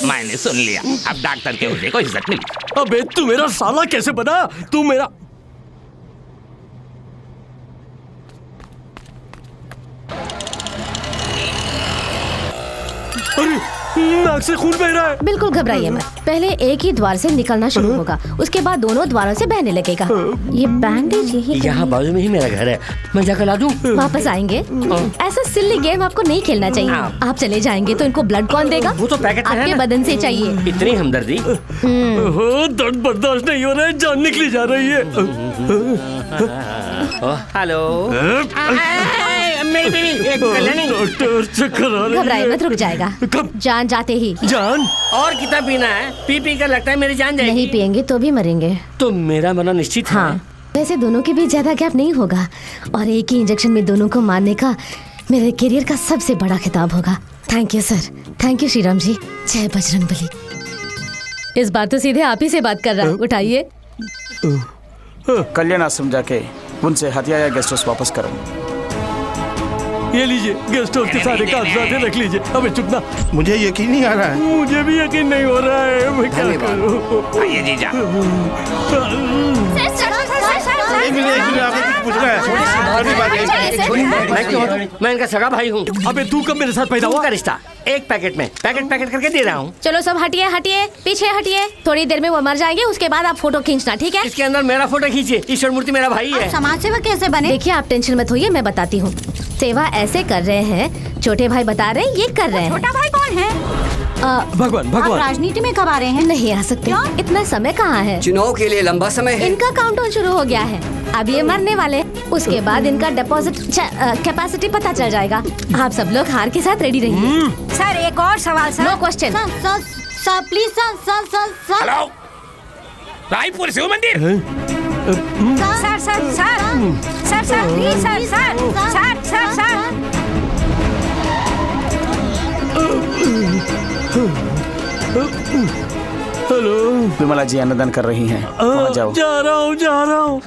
मैंने सुन लिया, अब डॉक्टर के होने को इज्जत मिली। अबे तू मेरा साला कैसे बना? तू मेरा नाक से खून बह रहा है। बिल्कुल घबराइए मत। पहले एक ही द्वार से निकलना शुरू होगा, उसके बाद दोनों द्वारों से बहने लगेगा। ये बैंडेज यही यहाँ बाजू में ही मेरा घर है, मैं जाकर ला दूँ। वापस आएंगे। ऐसा सिल्ली गेम आपको नहीं खेलना चाहिए। आप चले जाएंगे तो इनको ब्लड कौन देगा? वो तो पैकेट में है आपके ना। बदन से चाहिए। इतनी हमदर्दी। दर्द बर्दाश्त नहीं हो रहा है, जान निकली जा रही है। हेलो, मेरी बीवी डॉक्टर चक्कर आ रही है। घबराइए मत, रुक जाएगा। जान जाते ही। जान? और कितना पीना है? पी कर लगता है मेरी जान जाएगी। नहीं पिएंगे तो भी मरेंगे। तो मेरा मरना निश्चित है। हाँ, वैसे दोनों के बीच ज्यादा गैप नहीं होगा और एक ही इंजेक्शन में दोनों को मारने का मेरे करियर का सबसे बड़ा खिताब होगा। Thank you sir, thank you Shriram ji. जय बजरंगबली। इस बार तो सीधे आप ही से बात कर रहा है, उठाइए। कल्याण आश्रम जाके उनसे हथियाया गेस्ट हाउस वापस करो। ये लीजिए, गेस्ट हाउस के सारे कागजात रख लीजिए। अबे चुप ना। मुझे यकीन नहीं आ रहा है। मुझे भी यकीन नहीं हो रहा है, मैं क्या करूं? आइए जीजा। मैं इनका सगा भाई हूँ। अबे तू कब मेरे साथ पैदा हुआ? का रिश्ता एक पैकेट में पैकेट करके दे रहा हूँ। चलो सब हटिए, पीछे हटिए। थोड़ी देर में वो मर जाएंगे, उसके बाद आप फोटो खींचना, ठीक है? इसके अंदर मेरा फोटो खींचिए। ईश्वर मूर्ति मेरा भाई है। समाज सेवा कैसे बने? देखिए आप टेंशन मत होइए, मैं बताती हूँ। सेवा ऐसे कर रहे हैं, छोटे भाई बता रहे हैं ये कर रहे हैं। छोटा भाई कौन है? भगवान आप राजनीति में कब आ रहे हैं? नहीं आ सकते, इतना समय कहाँ है? चुनाव के लिए लंबा समय है। इनका काउंटडाउन शुरू हो गया है, अब ये मरने वाले। उसके बाद इनका डिपॉजिट कैपेसिटी पता चल जाएगा। आप सब लोग हार के साथ रेडी रहिए। सर एक और सवाल sir. No question. Sir please sir. Hello, Raipur Shiv मंदिर। Sir sir sir sir sir sir please sir sir sir sir sir hello, Vimla ji अन्नदान कर रही हैं, वहाँ जाओ। जा रहा हूँ।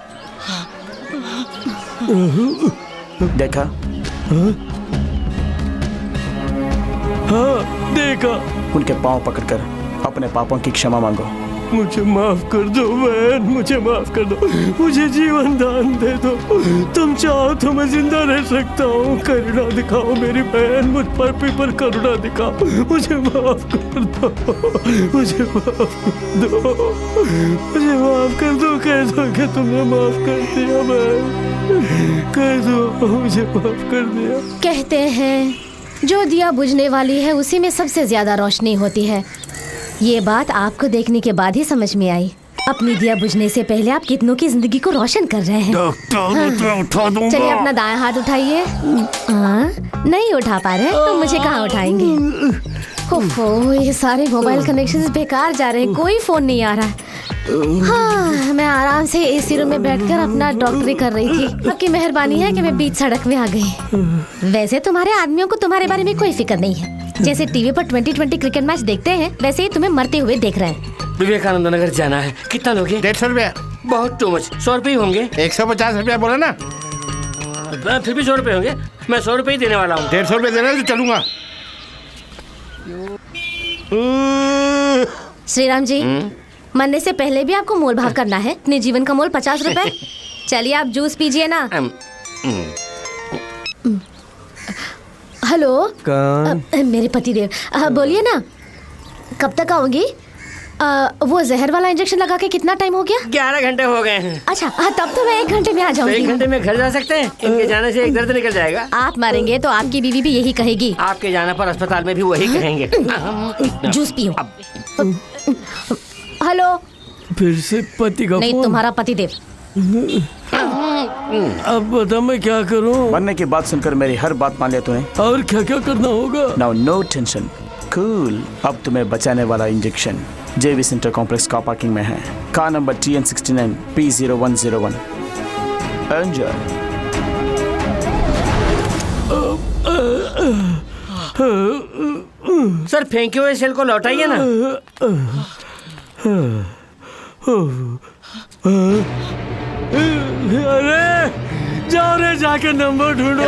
देखा? हाँ देखा। उनके पांव पकड़कर अपने पापों की क्षमा मांगो। मुझे माफ कर दो बहन, मुझे माफ कर दो, मुझे जीवन दान दे दो। तुम चाहो तो मैं जिंदा रह सकता हूँ। करुणा दिखाओ मेरी बहन, मुझ पर करुणा दिखाओ। मुझे माफ कर दो, मुझे माफ कर दो, मुझे माफ कर दो। कह दो कि तुमने माफ कर दिया बहन, कह दो मुझे माफ कर दिया। कहते हैं जो दिया बुझने वाली है उसी में सबसे ज्यादा रोशनी होती है। ये बात आपको देखने के बाद ही समझ में आई। अपनी दिया बुझने से पहले आप कितनों की जिंदगी को रोशन कर रहे हैं। उठा दूंगा। चलिए अपना दायां हाथ उठाइए। नहीं उठा पा रहे तो मुझे कहाँ उठाएंगे। ओफो, ये सारे मोबाइल कनेक्शंस बेकार जा रहे हैं, कोई फोन नहीं आ रहा है। हाँ, मैं आराम से एसी रूम में बैठकर अपना डॉक्टरी कर रही थी। आपकी मेहरबानी है कि मैं बीच सड़क में आ गई। वैसे तुम्हारे आदमियों को तुम्हारे बारे में कोई फिक्र नहीं है। जैसे टीवी पर 2020 क्रिकेट मैच देखते हैं, वैसे ही तुम्हें मरते हुए देख रहे हैं। विवेकानंद नगर जाना है। कितना लोगे? 150 रुपया। बहुत टू मच। 100 रुपये होंगे। 150 रुपया बोला ना। फिर भी 100 रुपये होंगे। मैं 100 रुपये ही देने वाला हूँ। 150 रुपये देना तो चलूंगा। श्रीराम जी, मरने से पहले भी आपको मोल भाव करना है। अपने जीवन का मोल 50 रुपए। चलिए आप जूस पीजिए ना। हेलो, मेरे पतिदेव, बोलिए ना, कब तक आओगी? वो जहर वाला इंजेक्शन लगा के कितना टाइम हो गया? 11 घंटे हो गए हैं। अच्छा, तब तो मैं 1 घंटे में आ जाऊंगी। 1 घंटे में घर जा सकते हैं? इनके जाने से एक दर्द निकल जाएगा। आप मरेंगे तो आपकी बीवी भी यही कहेगी। आपके जाने पर अस्पताल में भी वही कहेंगे। जूस पियो। हेलो, फिर से पति का नहीं, फोन? तुम्हारा पतिदेव। अब बता मैं क्या करूं? मरने की बात सुनकर मेरी हर बात मान लिया तूने। और क्या क्या करना होगा? Now no tension, cool. अब तुम्हें बचाने वाला इंजेक्शन जेवी सेंटर कॉम्प्लेक्स कार पार्किंग में है। Car number TN69 P0101। Enjoy. Sir फेंके हुए सेल को लौटाइए ना। अरे जाओ रे, जाके नंबर ढूंढो।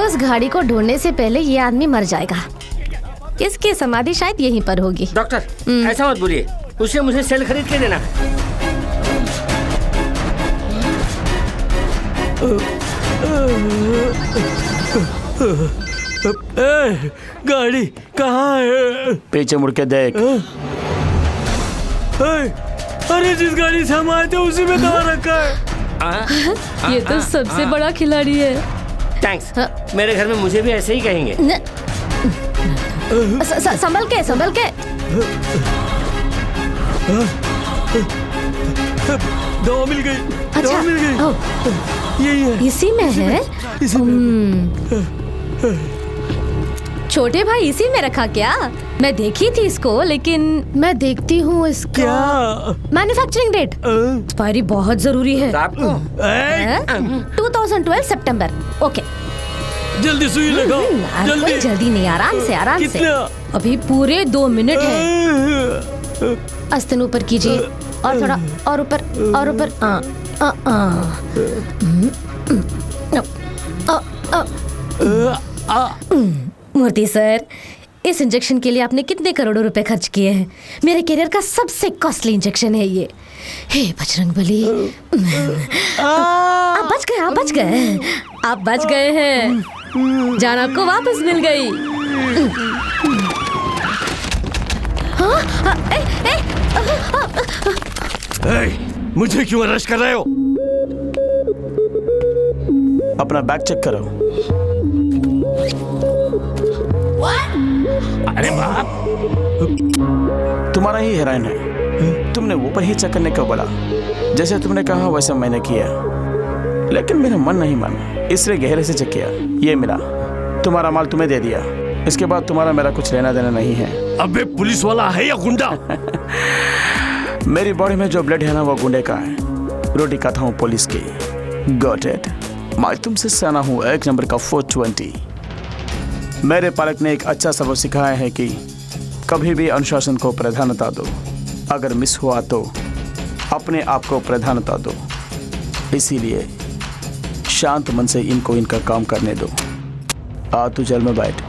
उस गाड़ी को ढूंढने से पहले ये आदमी मर जाएगा। इसकी समाधि शायद यहीं पर होगी। डॉक्टर ऐसा मत बोलिए, उसे मुझे सेल खरीद के देना। गाड़ी कहाँ है? पीछे मुड़ के देख। अरे जिस गाड़ी से हम आए थे उसी में दवा रखा है। ये तो सबसे बड़ा खिलाड़ी है। थैंक्स। मेरे घर में मुझे भी ऐसे ही कहेंगे। संभल के, संभल के। दवा मिल गई। अच्छा, दवा मिल गई। यही है। इसी में है। छोटे भाई इसी में रखा क्या? मैं देखी थी इसको, लेकिन मैं देखती हूँ इसका मैन्युफैक्चरिंग डेट। एक्सपायरी बहुत जरूरी है। 2012 सितंबर। ओके, जल्दी सुई लगाओ। जल्दी जल्दी नहीं, आराम से, आराम से। अभी पूरे 2 मिनट है। आस्ते ऊपर कीजिए, और थोड़ा और ऊपर, और ऊपर। मूर्ति सर, इस इंजेक्शन के लिए आपने कितने करोड़ों रुपए खर्च किए हैं? मेरे करियर का सबसे कॉस्टली इंजेक्शन है ये। हे बजरंगबली, आप बच गए, आप बच गए, आप बच गए हैं। जान आपको वापस मिल गई। मुझे क्यों अरेस्ट कर रहे हो? अपना बैग चेक करो। अरे बाप, तुम्हारा ही हेरोइन है। तुमने वो पर ही चेक करने को बोला। जैसे तुमने कहा वैसे मैंने किया, लेकिन मेरा मन नहीं माना, इसलिए गहरे से चेक किया। ये मिला, तुम्हारा माल तुम्हें दे दिया। इसके बाद तुम्हारा मेरा कुछ लेना देना नहीं है। अबे पुलिस वाला है या गुंडा? मेरी बॉडी में जो ब्लड है ना वो गुंडे का है, रोटी खाता हूँ पुलिस की। Got it? मैं तुमसे सना हूँ 1 नंबर का 420। मेरे पालक ने एक अच्छा सबक सिखाया है कि कभी भी अनुशासन को प्राधान्यता दो, अगर मिस हुआ तो अपने आप को प्राधान्यता दो। इसीलिए शांत मन से इनको इनका काम करने दो। आ तू जेल में बैठ।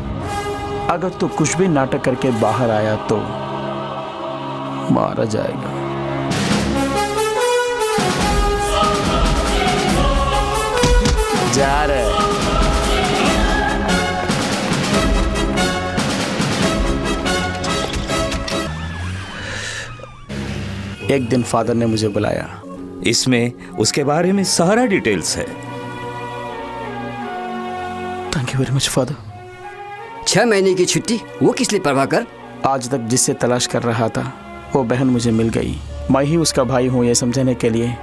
अगर तू कुछ भी नाटक करके बाहर आया तो मारा जाएगा। जा रहे एक दिन फादर ने मुझे बुलाया। इसमें उसके बारे में सारा डिटेल्स है। Thank you very much father. 6 महीने की छुट्टी, वो किस लिए प्रभाकर? आज तक जिससे तलाश कर रहा था वो बहन मुझे मिल गई। मैं ही उसका भाई हूँ ये समझने के लिए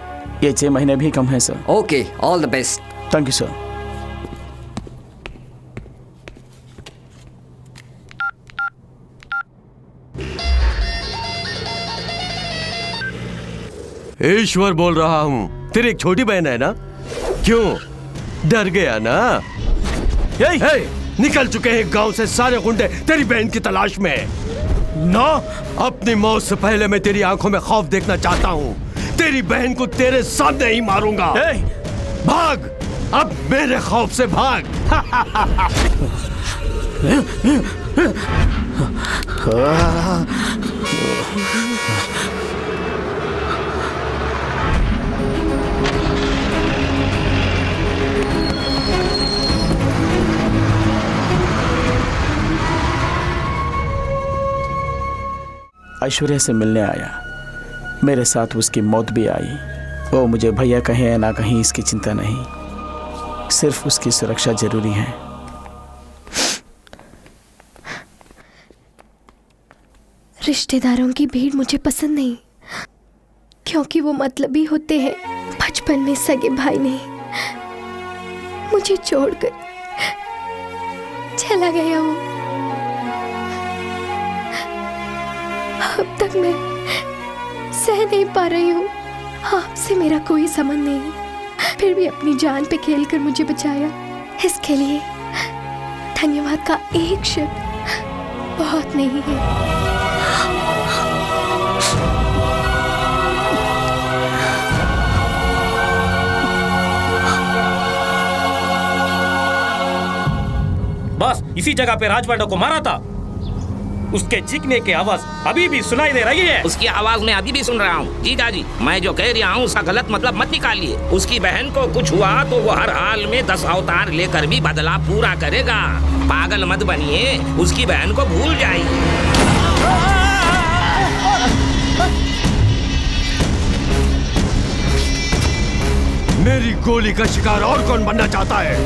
ये 6 महीने भी कम है sir. Okay, all the best. Thank you sir. Ishwar बोल रहा हूँ। तेरी एक छोटी बहन है ना? क्यों डर गया ना? निकल चुके हैं गांव से सारे गुंडे तेरी बहन की तलाश में। ना, अपनी मौत से पहले मैं तेरी आंखों में खौफ देखना चाहता हूँ। तेरी बहन को तेरे सामने ही मारूंगा। भाग, अब मेरे खौफ से भाग। ऐश्वर्या से मिलने आया, मेरे साथ उसकी मौत भी आई। वो मुझे भैया कहे या ना कहीं इसकी चिंता नहीं, सिर्फ उसकी सुरक्षा जरूरी है। रिश्तेदारों की भीड़ मुझे पसंद नहीं, क्योंकि वो मतलबी होते हैं। बचपन में सगे भाई ने मुझे छोड़कर चला गया वो। अब तक मैं सह नहीं पा रही हूँ। आपसे मेरा कोई संबंध नहीं, फिर भी अपनी जान पे खेलकर मुझे बचाया। इसके लिए धन्यवाद का एक शब्द बहुत नहीं है। बस इसी जगह पे राजपांडे को मारा था। उसके चीखने की आवाज अभी भी सुनाई दे रही है। उसकी आवाज मैं अभी भी सुन रहा हूँ। जीजा जी, मैं जो कह रहा हूँ उसका गलत मतलब मत निकालिए। उसकी बहन को कुछ हुआ तो वो हर हाल में 10 अवतार लेकर भी बदला पूरा करेगा। पागल मत बनिए, उसकी बहन को भूल जाइए। मेरी गोली का शिकार और कौन बनना चाहता है?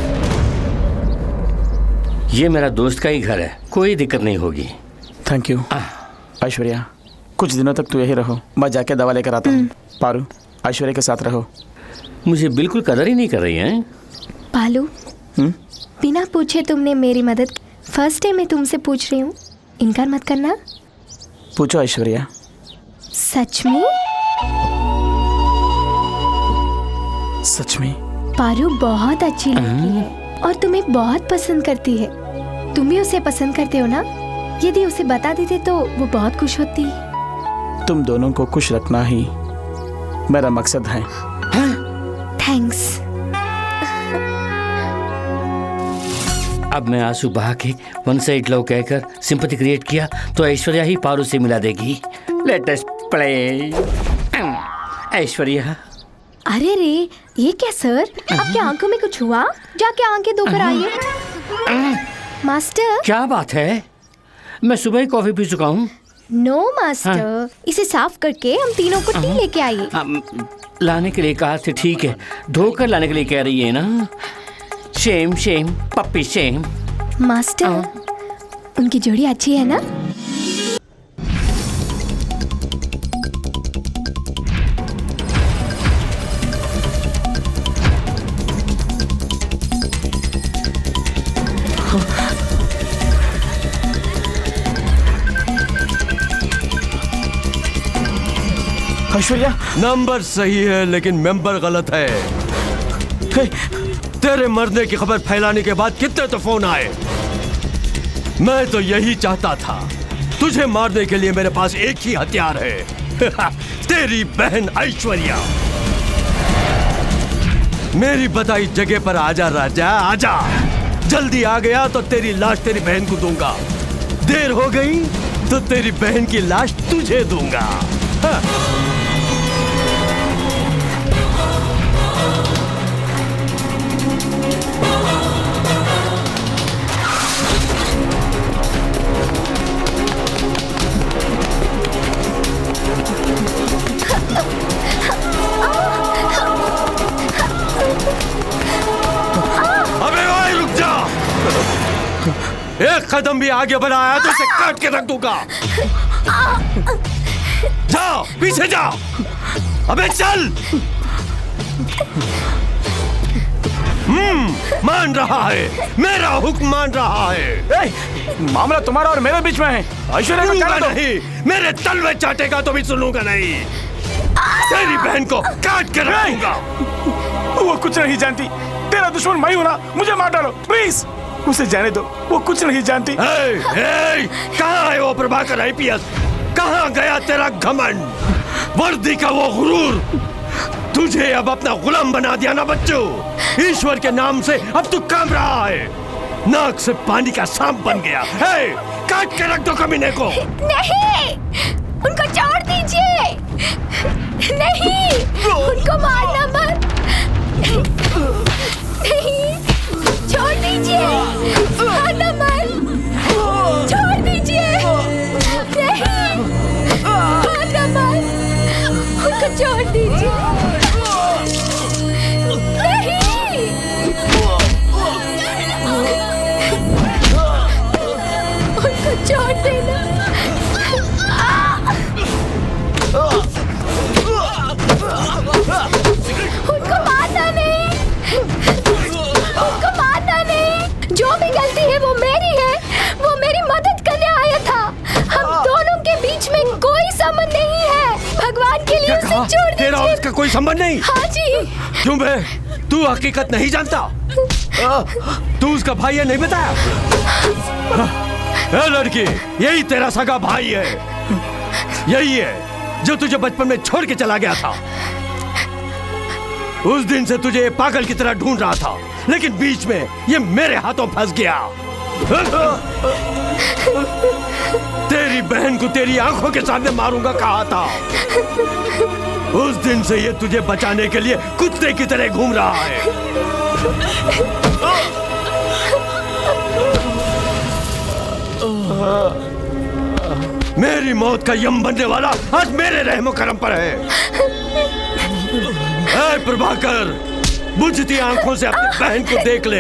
ये मेरा दोस्त का ही घर है, कोई दिक्कत नहीं होगी। Thank you. ऐश्वर्या, कुछ दिनों तक तू यही रहो, मैं जाके दवा लेकर आता हूँ। पारू, ऐश्वर्या के साथ रहो। मुझे बिल्कुल कदर ही नहीं कर रही है। पालू, बिना पूछे तुमने मेरी मदद की। फर्स्ट टाइम मैं तुमसे पूछ रही हूँ, इनकार मत करना। पूछो ऐश्वर्या। सच में? सच में। पारू बहुत अच्छी लड़की है और तुम्हें बहुत पसंद करती है। तुम भी उसे पसंद करते हो ना? यदि उसे बता देते तो वो बहुत खुश होती। तुम दोनों को खुश रखना ही मेरा मकसद है। थैंक्स। अब मैं आंसू बहा के वन साइड लव कहकर सिंपैथी क्रिएट किया तो ऐश्वर्या ही पारू से मिला देगी। Let us play. ऐश्वर्या। अरे रे, ये क्या सर? आपके आंखों में कुछ हुआ? जाके आंखें धोकर आइए। मास्टर। क्या बात है? मैं सुबह ही कॉफी पी चुका हूँ। नो मास्टर, इसे साफ करके हम तीनों को टी लेके आइए। लाने के लिए कहा थे, ठीक है। धोकर लाने के लिए कह रही है ना? Shem shame puppy shame. Master, उनकी जोड़ी अच्छी है ना? ऐश्वर्या नंबर सही है लेकिन मेंबर गलत है। तेरे मरने की खबर फैलाने के बाद कितने तो फोन आए। मैं तो यही चाहता था, तुझे मारने के लिए मेरे पास एक ही हथियार है तेरी बहन ऐश्वर्या। मेरी बताई जगह पर आजा राजा, आजा। जल्दी आ गया तो तेरी लाश तेरी बहन को दूंगा, देर हो गई तो तेरी बहन की लाश तुझे दूंगा। हाँ। एक कदम भी आगे बढ़ाया तो इसे काट के रख दूंगा। जाओ पीछे जाओ, अबे चल। मान रहा है, मेरा हुक्म मान रहा है। मामला तुम्हारा और मेरे बीच में है। ऐश्वर्या को कहना नहीं, मेरे तलवे चाटेगा तो भी सुनूंगा नहीं। तेरी बहन को काट के रखूंगा। वो कुछ नहीं जानती, तेरा दुश्मन मैं हूं ना, मुझे मार डालो प्लीज। उसे जाने दो, वो कुछ नहीं जानती। कहाँ है वो प्रभाकर आईपीएस? कहाँ गया तेरा घमंड, वर्दी का वो गुरूर? तुझे अब अपना गुलाम बना दिया ना बच्चों। ईश्वर के नाम से अब तू काम रहा है, नाक से पानी का सांप बन गया। काट के रख दो कमीने को। नहीं, उनको छोड़ दीजिए। नहीं, उनको मारना मत। नहीं, छोड़ दीजिए, मारना मत। छोड़ दीजिए, नहीं, मारना मत। उनको छोड़ दीजिए। नहीं, उनको छोड़ देना। उनको मारना नहीं, उनको मारना नहीं। जो भी गलती है वो मेरी है, वो मेरी मदद करने आया था। हम दोनों के बीच में कोई संबंध नहीं है। भगवान के लिए उसे छोड़ दीजिए। तेरा उसका कोई संबंध नहीं? हाँ जी। क्यों बे, तू हकीकत नहीं जानता? तू उसका भाई है, नहीं बताया? लड़की, यही तेरा सगा भाई है, यही है जो तुझे बचपन में छोड़ के चला गया था। उस दिन से तुझे पागल की तरह ढूंढ रहा था, लेकिन बीच में ये मेरे हाथों फंस गया। तेरी बहन को तेरी आंखों के सामने मारूंगा कहा था। उस दिन से ये तुझे बचाने के लिए कुत्ते की तरह घूम रहा है। मेरी मौत का यम बनने वाला आज मेरे रहमो करम पर है। ऐ प्रभाकर, बुझती आंखों से अपनी बहन को देख ले।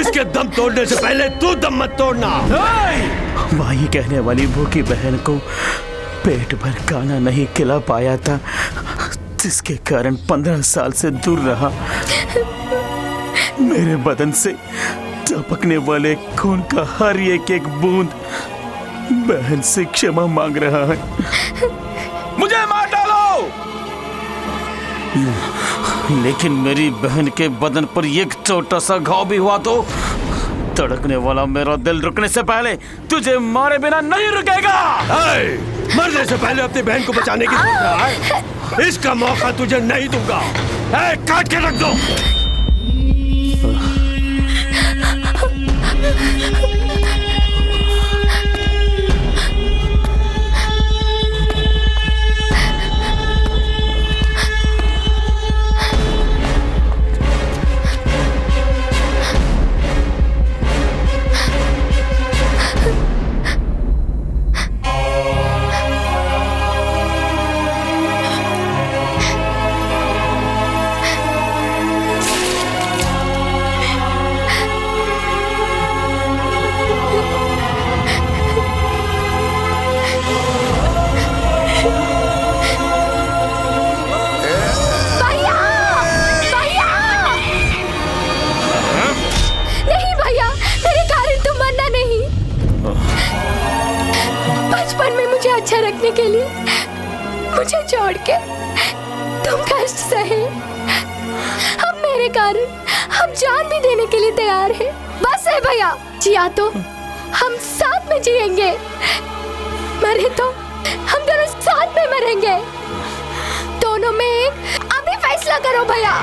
इसके दम तोड़ने से पहले तू दम मत तोड़ना। माही कहने वाली भूखी बहन को पेट भर खाना नहीं खिला पाया था, जिसके कारण 15 साल से दूर रहा। मेरे बदन से टपकने वाले खून का हर एक बूंद बहन से क्षमा मांग रहा है। मुझे मार डालो। लेकिन मेरी बहन के बदन पर एक छोटा सा घाव भी हुआ तो धड़कने वाला मेरा दिल रुकने से पहले तुझे मारे बिना नहीं रुकेगा। मरने से पहले अपनी बहन को बचाने की सोच रहा है? इसका मौका तुझे नहीं दूंगा। काट के रख दो। मुझे छोड़ के तुम कष्ट सहे। अब मेरे कारण हम जान भी देने के लिए तैयार हैं। बस है भैया, जिया तो हम साथ में जिएंगे, मरे तो हम दोनों साथ में मरेंगे। दोनों में एक, अभी फैसला करो भैया।